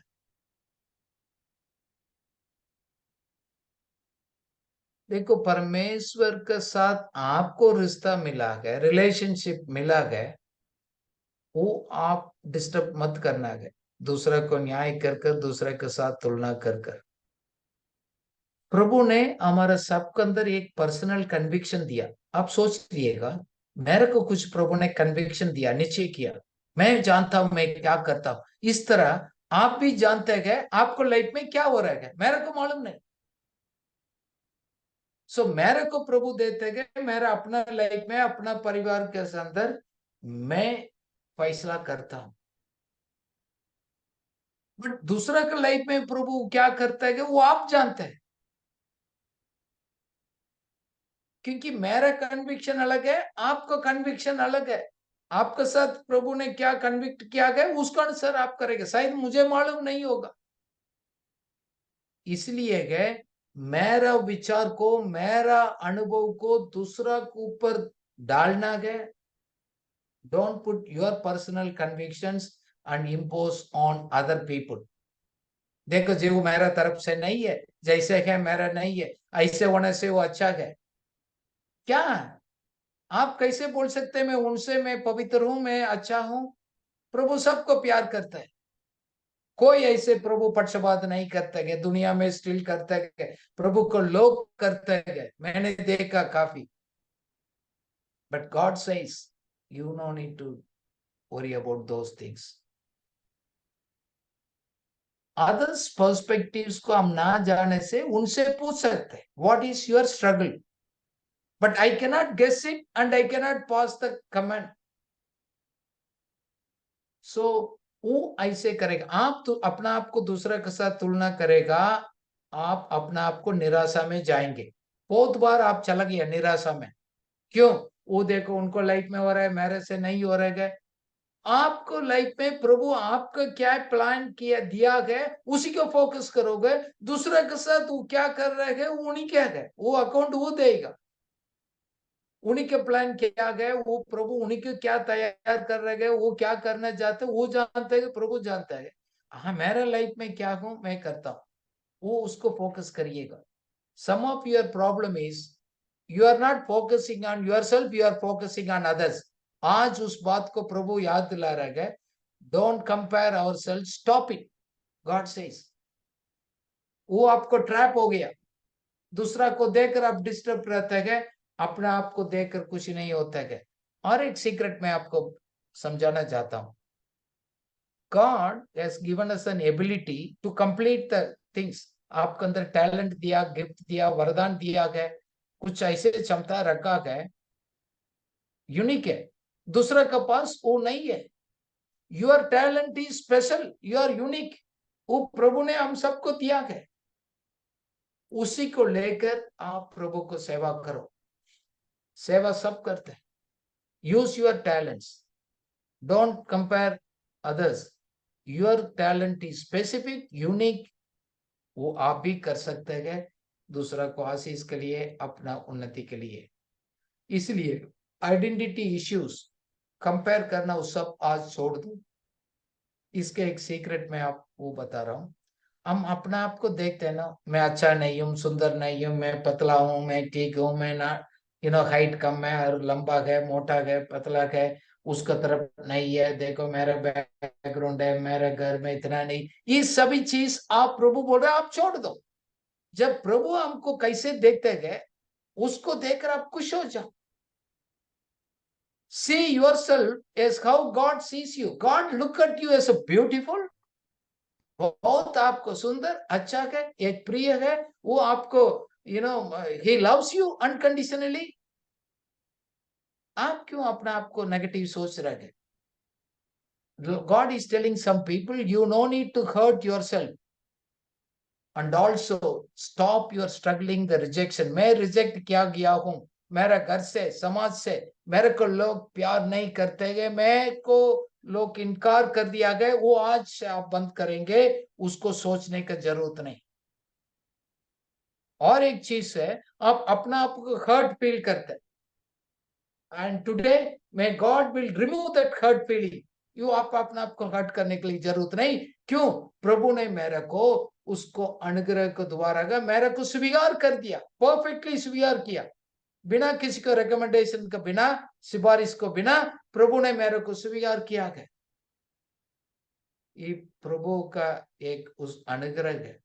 देखो, परमेश्वर के साथ आपको रिश्ता मिला गया, रिलेशनशिप मिला गया, वो आप डिस्टर्ब मत करना गए, दूसरा को न्याय कर कर, दूसरे के साथ तुलना कर कर। प्रभु ने हमारा सबके अंदर एक पर्सनल कन्विक्शन दिया। आप सोच लिएगा, मेरे को कुछ प्रभु ने कन्विक्शन दिया, निश्चय किया, मैं जानता हूं मैं क्या करता हूं। इस तरह आप भी जानते गए आपको लाइफ में क्या हो रहा है, मेरे को मालूम नहीं। सो मेरे को प्रभु देते गए, मेरा अपना लाइफ में, अपना परिवार के अंदर मैं फैसला करता हूं। बट दूसरा का लाइफ में प्रभु क्या करता है वो आप जानते हैं, क्योंकि मेरा कन्विक्शन अलग है, आपका कन्विक्शन अलग है। आपके साथ प्रभु ने क्या कन्विक्ट किया गया उसका अनुसार आप करेंगे, शायद मुझे मालूम नहीं होगा। इसलिए गए मेरा विचार को, मेरा अनुभव को दूसरा के ऊपर डालना गया। Don't put your personal convictions and impose on other people. देखो जी, वो मेरा तरफ से नहीं है, जैसे है मेरा नहीं है, ऐसे होने से वो अच्छा है क्या? आप कैसे बोल सकते हैं मैं उनसे, मैं पवित्र हूं, मैं अच्छा हूं? प्रभु सबको प्यार करता है, कोई ऐसे प्रभु पक्षपात नहीं करता है, दुनिया में स्टिल करता है, प्रभु को लोग करते हैं, मैंने देखा काफी। But God says you no need to worry about those things. Others perspectives को हम ना जाने से उनसे पूछ सकते हैं, what is your struggle, but I cannot guess it and I cannot pass the comment. सो वो ऐसे करेगा, आप तो अपना आप को दूसरा के साथ तुलना करेगा, आप अपना आप को निराशा में जाएंगे। बहुत बार आप चला गया निराशा में, क्यों? वो देखो उनको लाइफ में हो रहा है, मेरे से नहीं हो रहा है। आपको लाइफ में प्रभु आपका क्या प्लान किया दिया गया, उसी को फोकस करोगे। दूसरे के साथ वो क्या कर रहे हैं वो नहीं क्या है, वो अकाउंट वो देगा। उन्हीं के प्लान क्या गए, वो प्रभु उन्हीं के क्या तैयार कर रहे गए, वो क्या करना चाहते वो जानते हैं, प्रभु जानता है। हाँ, मेरा लाइफ में क्या हूं मैं करता हूँ, वो उसको फोकस करिएगा। Some of your problem is you are not focusing on your self, you are focusing on others. आज उस बात को प्रभु याद दिला रहे हैं, don't compare our self, stop it, God says. वो आपको ट्रैप हो गया, दूसरा को देखकर आप डिस्टर्ब रहते हैं, अपने आप को देखकर कुछ नहीं होता है। और एक सीक्रेट मैं आपको समझाना चाहता हूं, God has given us an ability to complete the things. आपके अंदर टैलेंट दिया, गिफ्ट दिया, वरदान दिया गया, कुछ ऐसे क्षमता रखा गया, यूनिक है, दूसरा के पास वो नहीं है। Your talent is special, you are unique, वो प्रभु ने हम सबको दिया है। उसी को लेकर आप प्रभु को सेवा करो। सेवा सब करते हैं। Use your talents, don't compare others. Your talent is specific, unique, वो आप भी कर सकते हैं दूसरा को आशीष के लिए, अपना उन्नति के लिए। इसलिए आइडेंटिटी इश्यूज, कंपेयर करना, वो सब आज छोड़ दो। इसके एक सीक्रेट मैं आपको बता रहा हूँ। हम अपना आप को देखते हैं ना, मैं अच्छा नहीं हूँ, सुंदर नहीं हूँ, मैं पतला हूँ, मैं ठीक हूँ, मैं ना हाइट कम है, और लंबा है, मोटा है, पतला है, उसका तरफ नहीं है, देखो मेरा बैकग्राउंड है, मेरे घर में इतना नहीं, ये सभी चीज आप प्रभु बोल रहे आप छोड़ दो। जब प्रभु हमको कैसे देखते गए, उसको देखकर आप खुश हो जाओ। See yourself as how God sees you. God look at you as a beautiful, बहुत आपको सुंदर, अच्छा है, एक प्रिय है, वो आपको he loves you unconditionally। आप क्यों अपना आपको नेगेटिव सोच रहे हैं? God is telling some people, you no need to hurt yourself, and also stop your struggling the rejection। मैं रिजेक्ट किया गया हूं, मेरा घर से, समाज से, मेरे को लोग प्यार नहीं करते गए, मैं को लोग इनकार कर दिया गया, वो आज से आप बंद करेंगे, उसको सोचने की जरूरत नहीं। और एक चीज है, आप अपना आप को हर्ट फील करते हैं, and today may God will remove that hurt feeling. You आप अपना आप को हर्ट करने के लिए जरूरत नहीं। क्यों? प्रभु ने मेरे को उसको अनुग्रह के द्वारा मेरे को स्वीकार कर दिया, परफेक्टली स्वीकार किया, बिना किसी को रिकमेंडेशन के, बिना सिफारिश को, बिना, प्रभु ने मेरे को स्वीकार किया है। ये प्रभु का एक उस अनुग्रह है।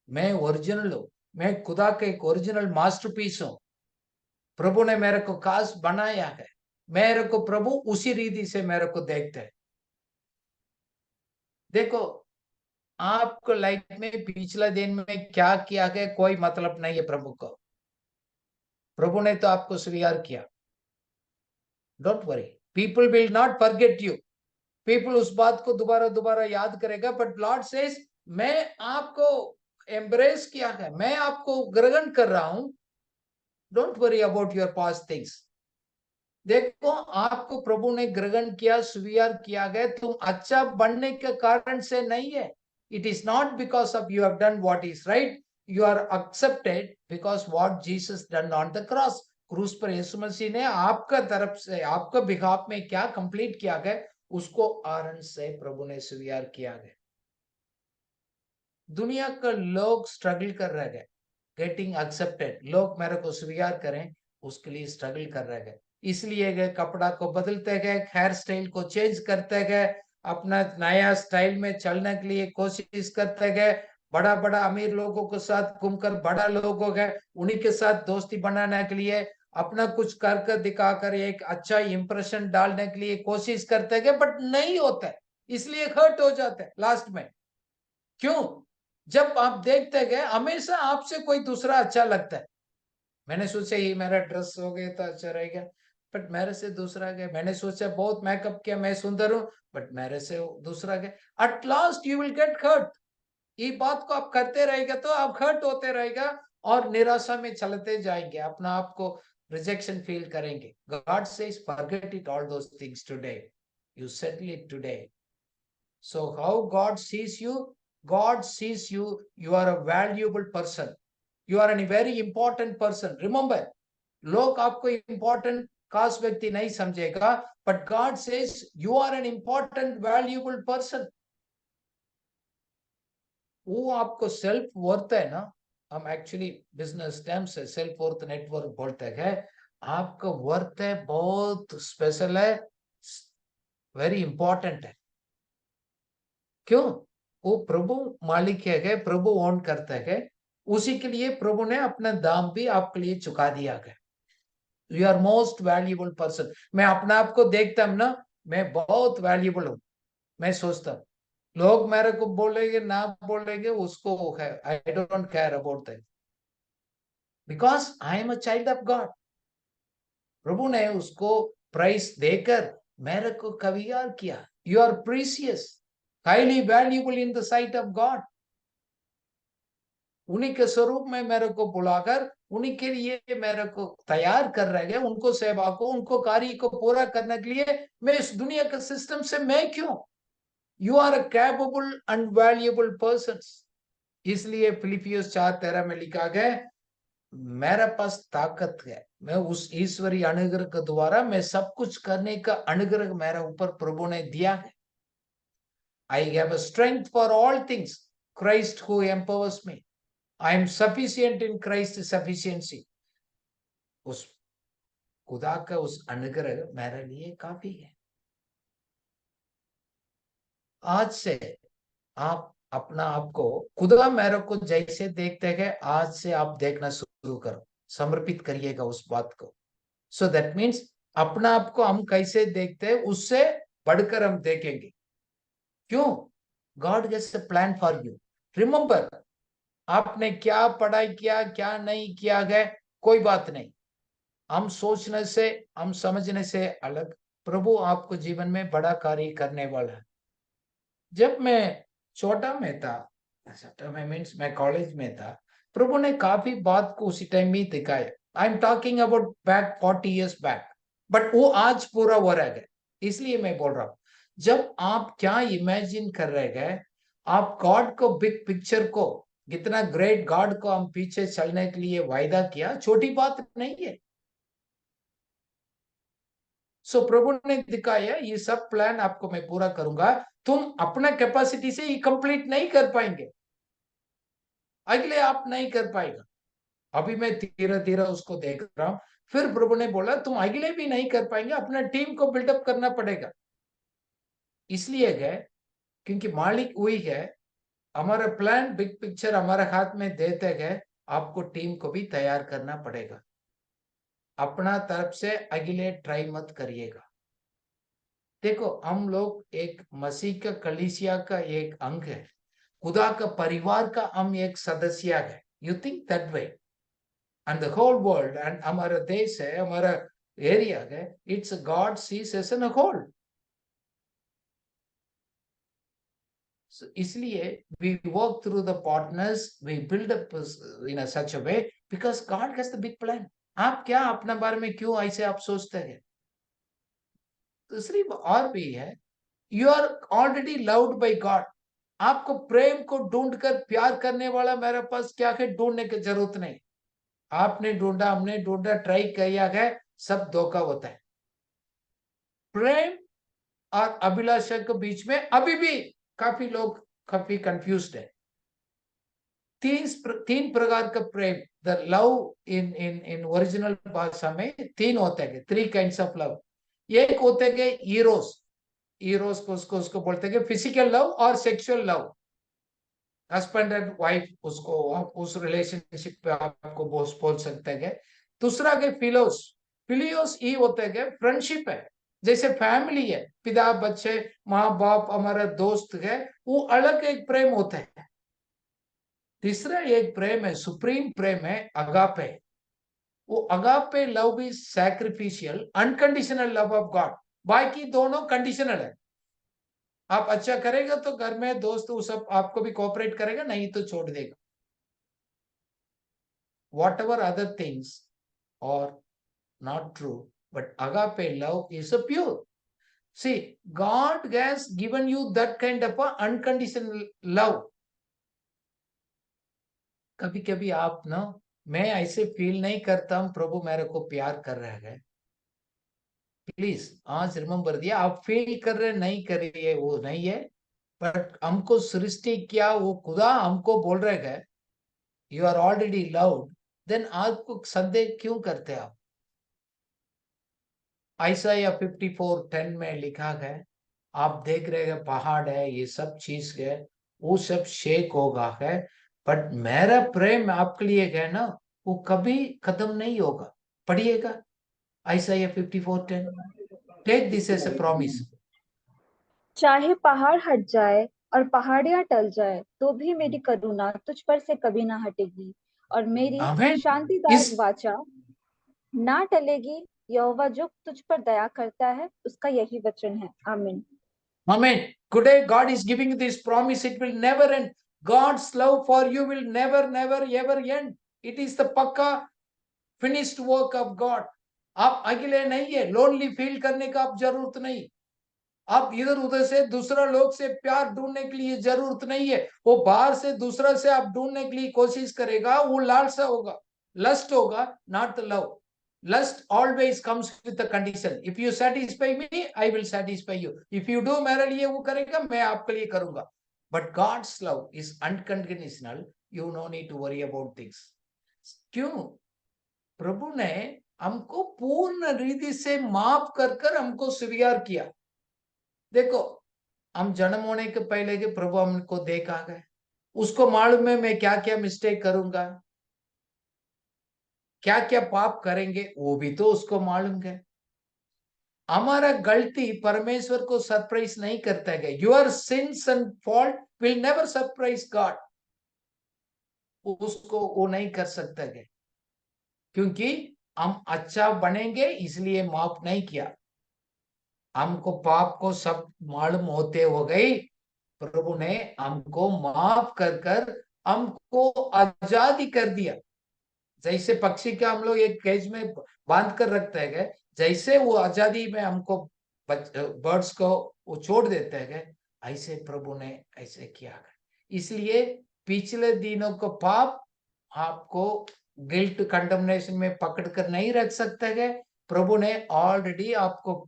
मैं ओरिजिनल हूं, मैं खुदा का एक ओरिजिनल मास्टरपीस हूं। प्रभु ने मेरे को खास बनाया है, मेरे को प्रभु उसी रीति से मेरे को देखते हैं। देखो, आपको लाइफ में पिछला दिन में क्या किया है कोई मतलब नहीं है प्रभु को। प्रभु ने तो आपको स्वीकार किया। Don't worry, people will not forget you. People उस बात को दोबारा दोबारा याद करेगा, बट लॉर्ड सेज मैं आपको एम्ब्रेस किया है, मैं आपको ग्रहण कर रहा हूं। Don't worry about your past things. देखो, आपको प्रभु ने ग्रहण किया, स्वीकार किया गया, तुम अच्छा बनने के कारण से नहीं है। It is not because of you have done what is right, you are accepted because what Jesus done on the cross. क्रूस पर यीशु मसीह ने आपका तरफ से, आपका बिहाफ में क्या कंप्लीट किया गया, उसको आनंद से प्रभु ने स्वीकार किया गया। दुनिया का लोग स्ट्रगल कर रहे हैं गेटिंग एक्सेप्टेड, लोग मेरे को स्वीकार करें, उसके लिए स्ट्रगल कर रहे हैं। इसलिए गए कपड़ा को बदलते गए, हेयर स्टाइल को चेंज करते गए, अपना नया स्टाइल में चलने के लिए कोशिश करते गए, बड़ा बड़ा अमीर लोगों के साथ घूमकर बड़ा लोग हो गए, उन्हीं के साथ दोस्ती बनाने के लिए, अपना कुछ कर दिखाकर एक अच्छा इंप्रेशन डालने के लिए कोशिश करते गए, बट नहीं होता है, इसलिए हर्ट हो जाते हैं लास्ट में। क्यों? जब आप देखते गए हमेशा आपसे कोई दूसरा अच्छा लगता है। मैंने सोचा ये मेरा ड्रेस हो गया तो अच्छा रहेगा, बट मेरे से दूसरा गया। मैंने सोचा बहुत मेकअप किया, मैं सुंदर हूं, बट मेरे से दूसरा गया। At last you will get hurt. ये बात को आप करते रहेगा तो आप हर्ट होते रहेगा, और निराशा में चलते जाएंगे, अपना आप को रिजेक्शन फील करेंगे। God says forget it all those things today, you settle it today. So how God sees you? God sees you, you are a valuable person. You are a very important person. Remember, लोग आपको important खास व्यक्ति नहीं समझेगा, but God says you are an important valuable person. वो आपको self worth है ना, हम एक्चुअली बिजनेस टर्म से सेल्फ वर्थ नेटवर्क बोलते हैं। आपका वर्थ है, बहुत स्पेशल है, वेरी इंपॉर्टेंट है। क्यों? वो प्रभु मालिक है, प्रभु ओन करते हैं, उसी के लिए प्रभु ने अपना दाम भी आपके लिए चुका दिया है। You are most valuable person. मैं अपने आप को देखता हूं ना, मैं बहुत वैल्यूएबल हूं। मैं सोचता हूं लोग मेरे को बोलेंगे ना बोलेंगे, उसको है, I don't care about that, because I am a child of God. प्रभु ने उसको प्राइस देकर मेरे को कवियार किया। You are precious, highly valuable in the sight of God. उन्हीं के स्वरूप में मेरे को बुलाकर उन्हीं के लिए मेरे को तैयार कर रहे हैं, उनको सेवा को, उनको कार्य को पूरा करने के लिए। मैं इस दुनिया के सिस्टम से मैं क्यों? You are a capable and valuable person. इसलिए फिलिपियंस 4:13 में लिखा गया, मेरे पास ताकत है, मैं उस ईश्वरीय अनुग्रह के द्वारा मैं सब कुछ करने का अनुग्रह मेरे ऊपर प्रभु ने दिया है। I have a strength for all things Christ who empowers me. I am sufficient in Christ sufficiency. उस खुदा का उस अनुग्रह मेरे लिए काफी है। आज से आप अपना आपको, खुदा मेरे को जैसे देखते हैं, आज से आप देखना शुरू करो, समर्पित करिएगा उस बात को। सो दैट मीन्स अपना आपको हम कैसे देखते हैं उससे बढ़कर हम देखेंगे। क्यों? God gets a plan for you. Remember, आपने क्या पढ़ाई किया क्या नहीं किया है, कोई बात नहीं। हम सोचने से, हम समझने से अलग, प्रभु आपको जीवन में बड़ा कार्य करने वाला है। जब मैं छोटा में था, छोटा में मीन्स मैं कॉलेज में था, प्रभु ने काफी बात को उसी टाइम में दिखाया। I am talking about back 40 years back, but वो आज पूरा हो रहा है। इसलिए मैं बोल रहा हूं, जब आप क्या इमेजिन कर रहे हैं, आप गॉड को, बिग पिक्चर को, कितना ग्रेट गॉड को हम पीछे चलने के लिए वायदा किया, छोटी बात नहीं है। सो प्रभु ने दिखाया ये सब प्लान आपको मैं पूरा करूंगा। तुम अपना कैपेसिटी से ये कंप्लीट नहीं कर पाएंगे, अगले आप नहीं कर पाएगा। अभी मैं धीरे धीरे उसको देख रहा हूं। फिर प्रभु ने बोला तुम अगले भी नहीं कर पाएंगे, अपना टीम को बिल्डअप करना पड़ेगा। इसलिए गए क्योंकि मालिक वही है। हमारा प्लान, बिग पिक्चर हमारे हाथ में देते गए, आपको टीम को भी तैयार करना पड़ेगा। अपना तरफ से अगले ट्राई मत करिएगा। देखो, हम लोग एक मसीह का कलीसिया का एक अंग है, खुदा का परिवार का हम एक सदस्य है। You think that way, and the whole world, and हमारा देश है, हमारा एरिया है, it's God sees as an whole. इसलिए we work through the partners, we build up in a such a way, because God has the big plan. आप क्या अपने बारे में क्यों ऐसे आप सोचते हैं? दूसरी और भी है, you are already loved by God. आपको प्रेम को ढूंढकर प्यार करने वाला मेरे पास क्या है, ढूंढने की जरूरत नहीं। आपने ढूंढा, हमने ढूंढा, ट्राई किया है, सब धोखा होता है। प्रेम और अभिलाषा के बीच में अभी भी काफी लोग काफी कंफ्यूज्ड है। तीन प्रकार का प्रेम, the love in in in original भाषा में तीन होते हैं, थ्री काइंड्स ऑफ लव। एक होते हैं ईरोस, ईरोस को उसको बोलते हैं फिजिकल लव और sexual love. Husband and wife, उसको आप उस रिलेशनशिप पे आपको बॉस बोल सकते हैं। दूसरा के फिलोस, फिलियोस ये होते हैं फ्रेंडशिप है, जैसे फैमिली है, पिता बच्चे माँ बाप हमारा दोस्त है, वो अलग एक प्रेम होता है। तीसरा एक प्रेम है, सुप्रीम प्रेम है, अगापे। वो agape love is sacrificial unconditional love of God. बाकी दोनों कंडीशनल है। आप अच्छा करेगा तो घर में दोस्त वो सब आपको भी कोऑपरेट करेगा, नहीं तो छोड़ देगा। whatever other things are not true, but agape love is a pure. See, God has given you that kind of a unconditional love. कभी कभी आप ना मैं ऐसे फील नहीं करता हूं प्रभु मेरे को प्यार कर रहा है। प्लीज आज रिमेम्बर दिया, आप फील कर रहे नहीं करिए वो नहीं है, बट हमको सृष्टि किया वो खुदा हमको बोल रहे है you are already loved, then आपको संदेह क्यों करते आप? आइसाया 54:10 में लिखा है, आप देख रहे हैं पहाड़ है ये सब चीज है, वो सब शेक होगा है, बट मेरा प्रेम आपके लिए है ना, वो कभी खत्म नहीं होगा। पढ़िएगा Isaiah 54:10, take this as a promise. चाहे पहाड़ हट जाए और पहाड़ियां टल जाए तो भी मेरी करुणा तुझ पर से कभी ना हटेगी, और मेरी आमेन। इस शांतिदायक वाचा ना टलेगी। यहोवा जो तुझ पर दया करता है उसका यही वचन है। आमीन। Amen. Today, God is giving this promise. It will never end. God's love for you will never, never, ever end. It is the पक्का finished work of God. आप अकेले नहीं है, लोनली फील करने का आप जरूरत नहीं। आप इधर उधर से दूसरा लोग से प्यार ढूंढने के लिए जरूरत नहीं है। वो बाहर से दूसरा से आप ढूंढने के लिए कोशिश करेगा, वो लालसा होगा, लस्ट होगा, not love. Lust always comes with a condition. If you satisfy me, I will satisfy you. If you do मेरे लिए वो करेगा, मैं आपके लिए करूंगा। But God's love is unconditional. You no need to worry about things. क्यों? प्रभु ने हमको पूर्ण रीति से माफ कर कर हमको स्वीकार किया। देखो, हम जन्म होने के पहले के प्रभु हमको देखा है, उसको मालूम है मैं क्या क्या मिस्टेक करूंगा, क्या क्या पाप करेंगे, वो भी तो उसको मालूम है। हमारा गलती परमेश्वर को सरप्राइज नहीं करता है। Your sins and fault will never surprise God, उसको वो नहीं कर सकता है, क्योंकि हम अच्छा बनेंगे इसलिए माफ नहीं किया। हमको पाप को सब मालूम होते हो गई, प्रभु ने हमको माफ कर कर हमको आजादी कर दिया। जैसे पक्षी का हम लोग एक केज में बांध कर रखते हैं, जैसे वो आजादी में हमको बर्ड्स को वो छोड़ देते हैं, ऐसे प्रभु ने ऐसे किया है। इसलिए पिछले दिनों को पाप आपको गिल्ट कंडमनेशन में पकड़ कर नहीं रख सकते है। प्रभु ने ऑलरेडी आपको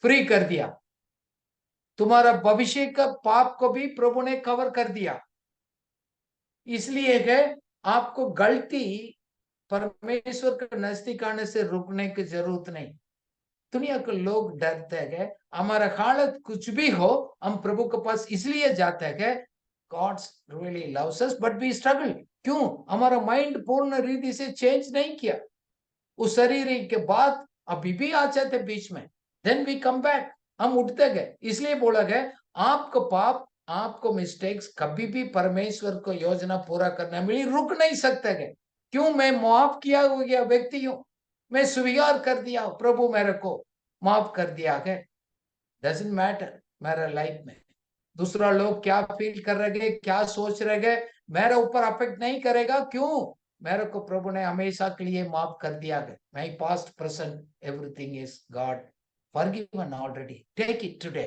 फ्री कर दिया। तुम्हारा भविष्य का पाप को भी प्रभु ने कवर कर दिया। इसलिए है आपको गलती परमेश्वर के नजदीक आने से रुकने की जरूरत नहीं। दुनिया के लोग डरते हैं, हमारा हालत कुछ भी हो हम प्रभु के पास इसलिए जाते हैं, God's really loves us but we struggle. क्यों? हमारा माइंड पूर्ण रीति से चेंज नहीं किया। उस शरीर के बाद अभी भी आ जाते बीच में, देन वी कम बैक, हम उठते गए। इसलिए बोला गया आपको पाप, आपको मिस्टेक्स कभी भी परमेश्वर को योजना पूरा करने में रुक नहीं सकते गए। क्यों? मैं माफ किया हो गया व्यक्ति हूं, मैं स्वीकार कर दिया, प्रभु मेरे को माफ कर दिया है। डजंट मैटर मेरा लाइफ में दूसरा लोग क्या फील कर रहे हैं, क्या सोच रहे हैं, मेरे ऊपर अफेक्ट नहीं करेगा। क्यों? मेरे को प्रभु ने हमेशा के लिए माफ कर दिया है। My past present everything is God forgiven already, take it today.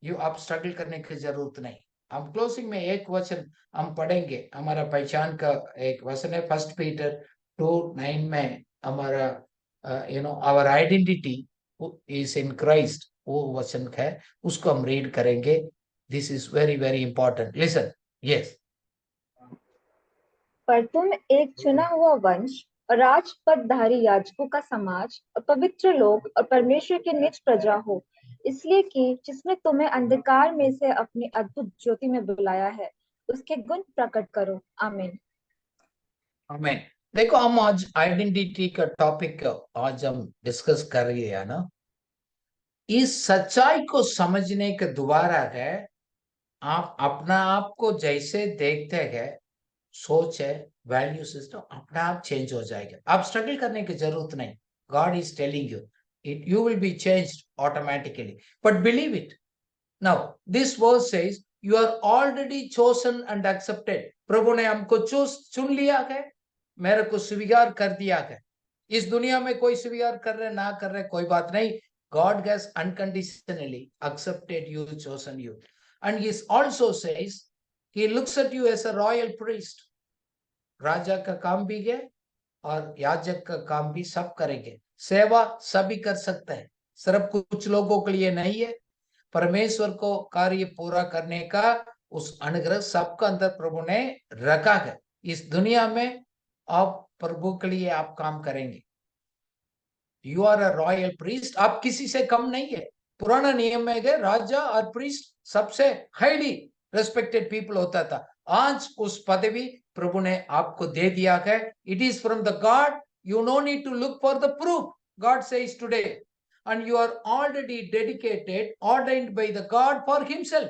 You आप स्ट्रगल करने की जरूरत नहीं। हम क्लोजिंग में एक वचन हम पढ़ेंगे, हमारा पहचान का एक वचन है, 1 पीटर 2:9 में हमारा our identity is in Christ, वो वचन है, उसको हम रीड करेंगे। This is very very important, listen. Yes. पर तुम एक चुना हुआ वंश और राजपदधारी याजकों का समाज और पवित्र लोग और परमेश्वर की निज प्रजा हो, इसलिए कि जिसने तुम्हें अंधकार में से अपनी अद्भुत ज्योति में बुलाया है उसके गुण प्रकट करो। आमीन। हमें देखो, हम आज आइडेंटिटी का टॉपिक आज हम डिस्कस कर रही है ना, इस सच्चाई को समझने के द्वारा है आप अपना आप को जैसे देखते हैं, सोच है, वैल्यू सिस्टम अपना आप चेंज हो जाएगा। आप स्ट्रगल करने की जरूरत नहीं। God is telling you it, you will be changed automatically, but believe it. Now this verse says you are already chosen and accepted. प्रभु ने हमको चुन लिया है, मेरे को स्वीकार कर दिया है। इस दुनिया में कोई स्वीकार कर रहे ना कर रहे कोई बात नहीं, God has unconditionally accepted you, chosen you, and he also says he looks at you as a royal priest. राजा का काम भी है और याजक का काम भी सब करेंगे। सेवा सभी कर सकते हैं, सिर्फ कुछ लोगों के लिए नहीं है। परमेश्वर को कार्य पूरा करने का उस अनुग्रह सबका अंदर प्रभु ने रखा है। इस दुनिया में आप प्रभु के लिए आप काम करेंगे। You are a royal priest, आप किसी से कम नहीं है। पुराना नियम में है राजा और प्रीस्ट सबसे हाईली रेस्पेक्टेड पीपल होता था। आज उस पदवी प्रभु ने आपको दे दिया है। It is from the God, you no need to look for the proof. God says today and you are already dedicated, ordained by the God for himself.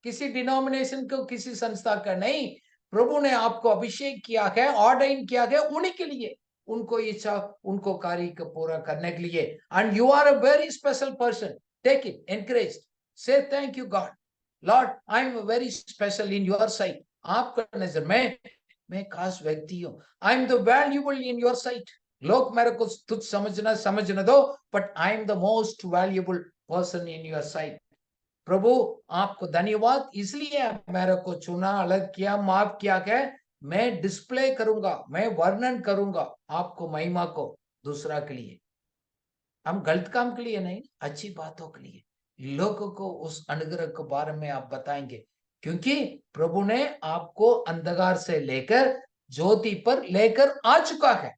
किसी डिनोमिनेशन को, किसी संस्था का नहीं, प्रभु ने आपको अभिषेक किया है, ऑर्डाइन किया है उन्हीं के लिए, उनको इच्छा, उनको कार्य को पूरा करने के लिए। And you are a very special person. Take it, encourage, say thank you God, Lord I am very special in your sight. आपका नजर में मैं खास व्यक्ति हूं। I am the valuable in your sight. लोग मेरे को तुच्छ समझने दो, but I am the most valuable person in your sight. प्रभु आपको धन्यवाद, इसलिए मेरे को चुना, अलग किया, माफ किया है। मैं डिस्प्ले करूंगा, मैं वर्णन करूंगा आपको महिमा को दूसरा के लिए। हम गलत काम के लिए नहीं, अच्छी बातों के लिए लोगों को उस अनुग्रह के बारे में आप बताएंगे, क्योंकि प्रभु ने आपको अंधकार से लेकर ज्योति पर लेकर आ चुका है।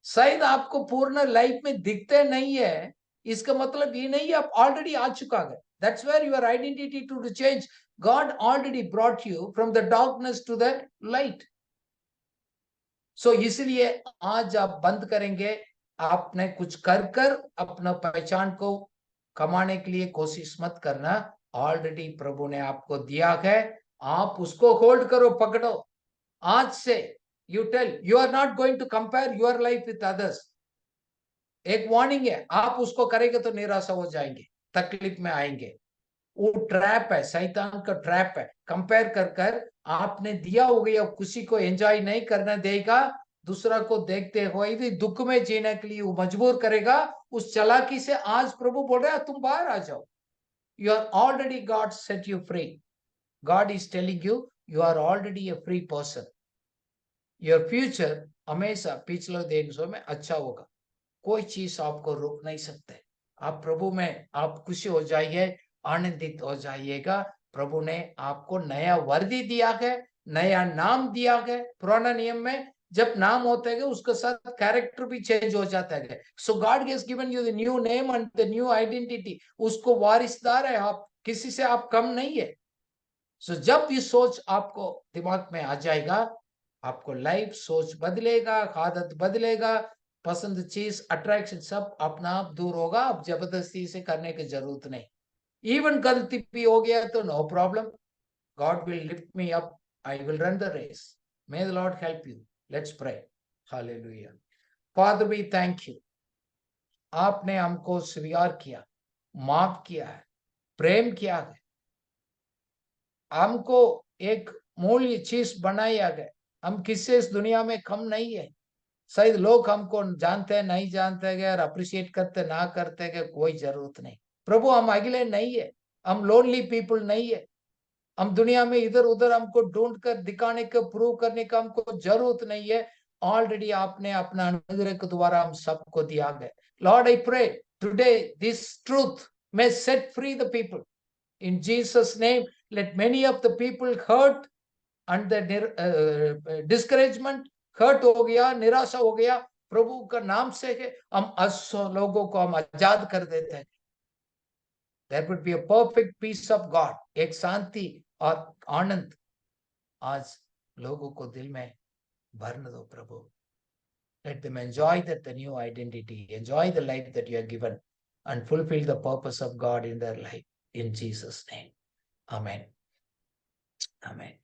शायद आपको पूर्ण लाइफ में दिखते नहीं है, इसका मतलब ये नहीं आप ऑलरेडी आ चुका है। That's where your identity to change. God already brought you from the darkness to the light. So इसलिए आज आप बंद करेंगे, आपने कुछ कर कर अपना पहचान को कमाने के लिए कोशिश मत करना। ऑलरेडी प्रभु ने आपको दिया है, आप उसको होल्ड करो, पकड़ो। आज से you tell you are not going to compare your life with others. एक वार्निंग है, आप उसको करेंगे तो निराशा हो जाएंगे, तकलीफ में आएंगे। वो ट्रैप है, शैतान का ट्रैप है। कंपेयर कर कर आपने दिया हो गया खुशी को एंजॉय नहीं करना देगा, दूसरा को देखते हुए भी दुख में जीने के लिए वो मजबूर करेगा। उस चालाकी से आज प्रभु बोल रहा है तुम बाहर आ जाओ। You are already, God set you free. God is telling you, you are already a free person. Your future हमेशा पिछले दिनों में अच्छा होगा। कोई चीज आपको रोक नहीं सकते। आप प्रभु में आप खुशी हो जाइए, आनंदित हो जाइएगा। प्रभु ने आपको नया वर्दी दिया है, नया नाम दिया है। पुराना नियम में जब नाम होता है उसके साथ कैरेक्टर भी चेंज हो जाता है। So God has given you the new name and the new identity. उसको वारिसदार है आप, किसी से आप कम नहीं है। सो जब ये सोच आपको दिमाग में आ जाएगा, आपको लाइफ सोच बदलेगा, आदत बदलेगा, पसंद चीज, अट्रैक्शन सब अपना आप दूर होगा। आप जबरदस्ती से करने की जरूरत नहीं। इवन गलती भी हो गया तो no problem, God will lift me up, I will run the race. May the Lord help you. Let's pray. Hallelujah. Father we thank you, आपने हमको स्वीकार किया, माफ किया है, प्रेम किया है, हमको एक मूल्य चीज बनाया गया। हम किससे इस दुनिया में कम नहीं है। शायद लोग हमको जानते हैं, नहीं जानते हैं, अप्रिशिएट करते ना करते हैं, कोई जरूरत नहीं। प्रभु हम अगले नहीं है, हम लोनली पीपल नहीं है। हम दुनिया में इधर उधर हमको ढूंढ कर दिखाने का, प्रूव करने का हमको जरूरत नहीं है। ऑलरेडी आपने अपना अनुग्रह के द्वारा हम सबको दिया गया। Lord I pray today this truth may set free the people in Jesus name. Let many of the people hurt and the discouragement, hurt हो गया, निराशा हो गया, प्रभु का नाम से हम 800 लोगों को हम आजाद कर देते हैं। There would be a perfect peace of God, एक शांति और आनंद आज लोगों को दिल में भरने दो प्रभु। Let them enjoy that the new identity, enjoy the life that you have given, and fulfill the purpose of God in their life. In Jesus' name, Amen. Amen.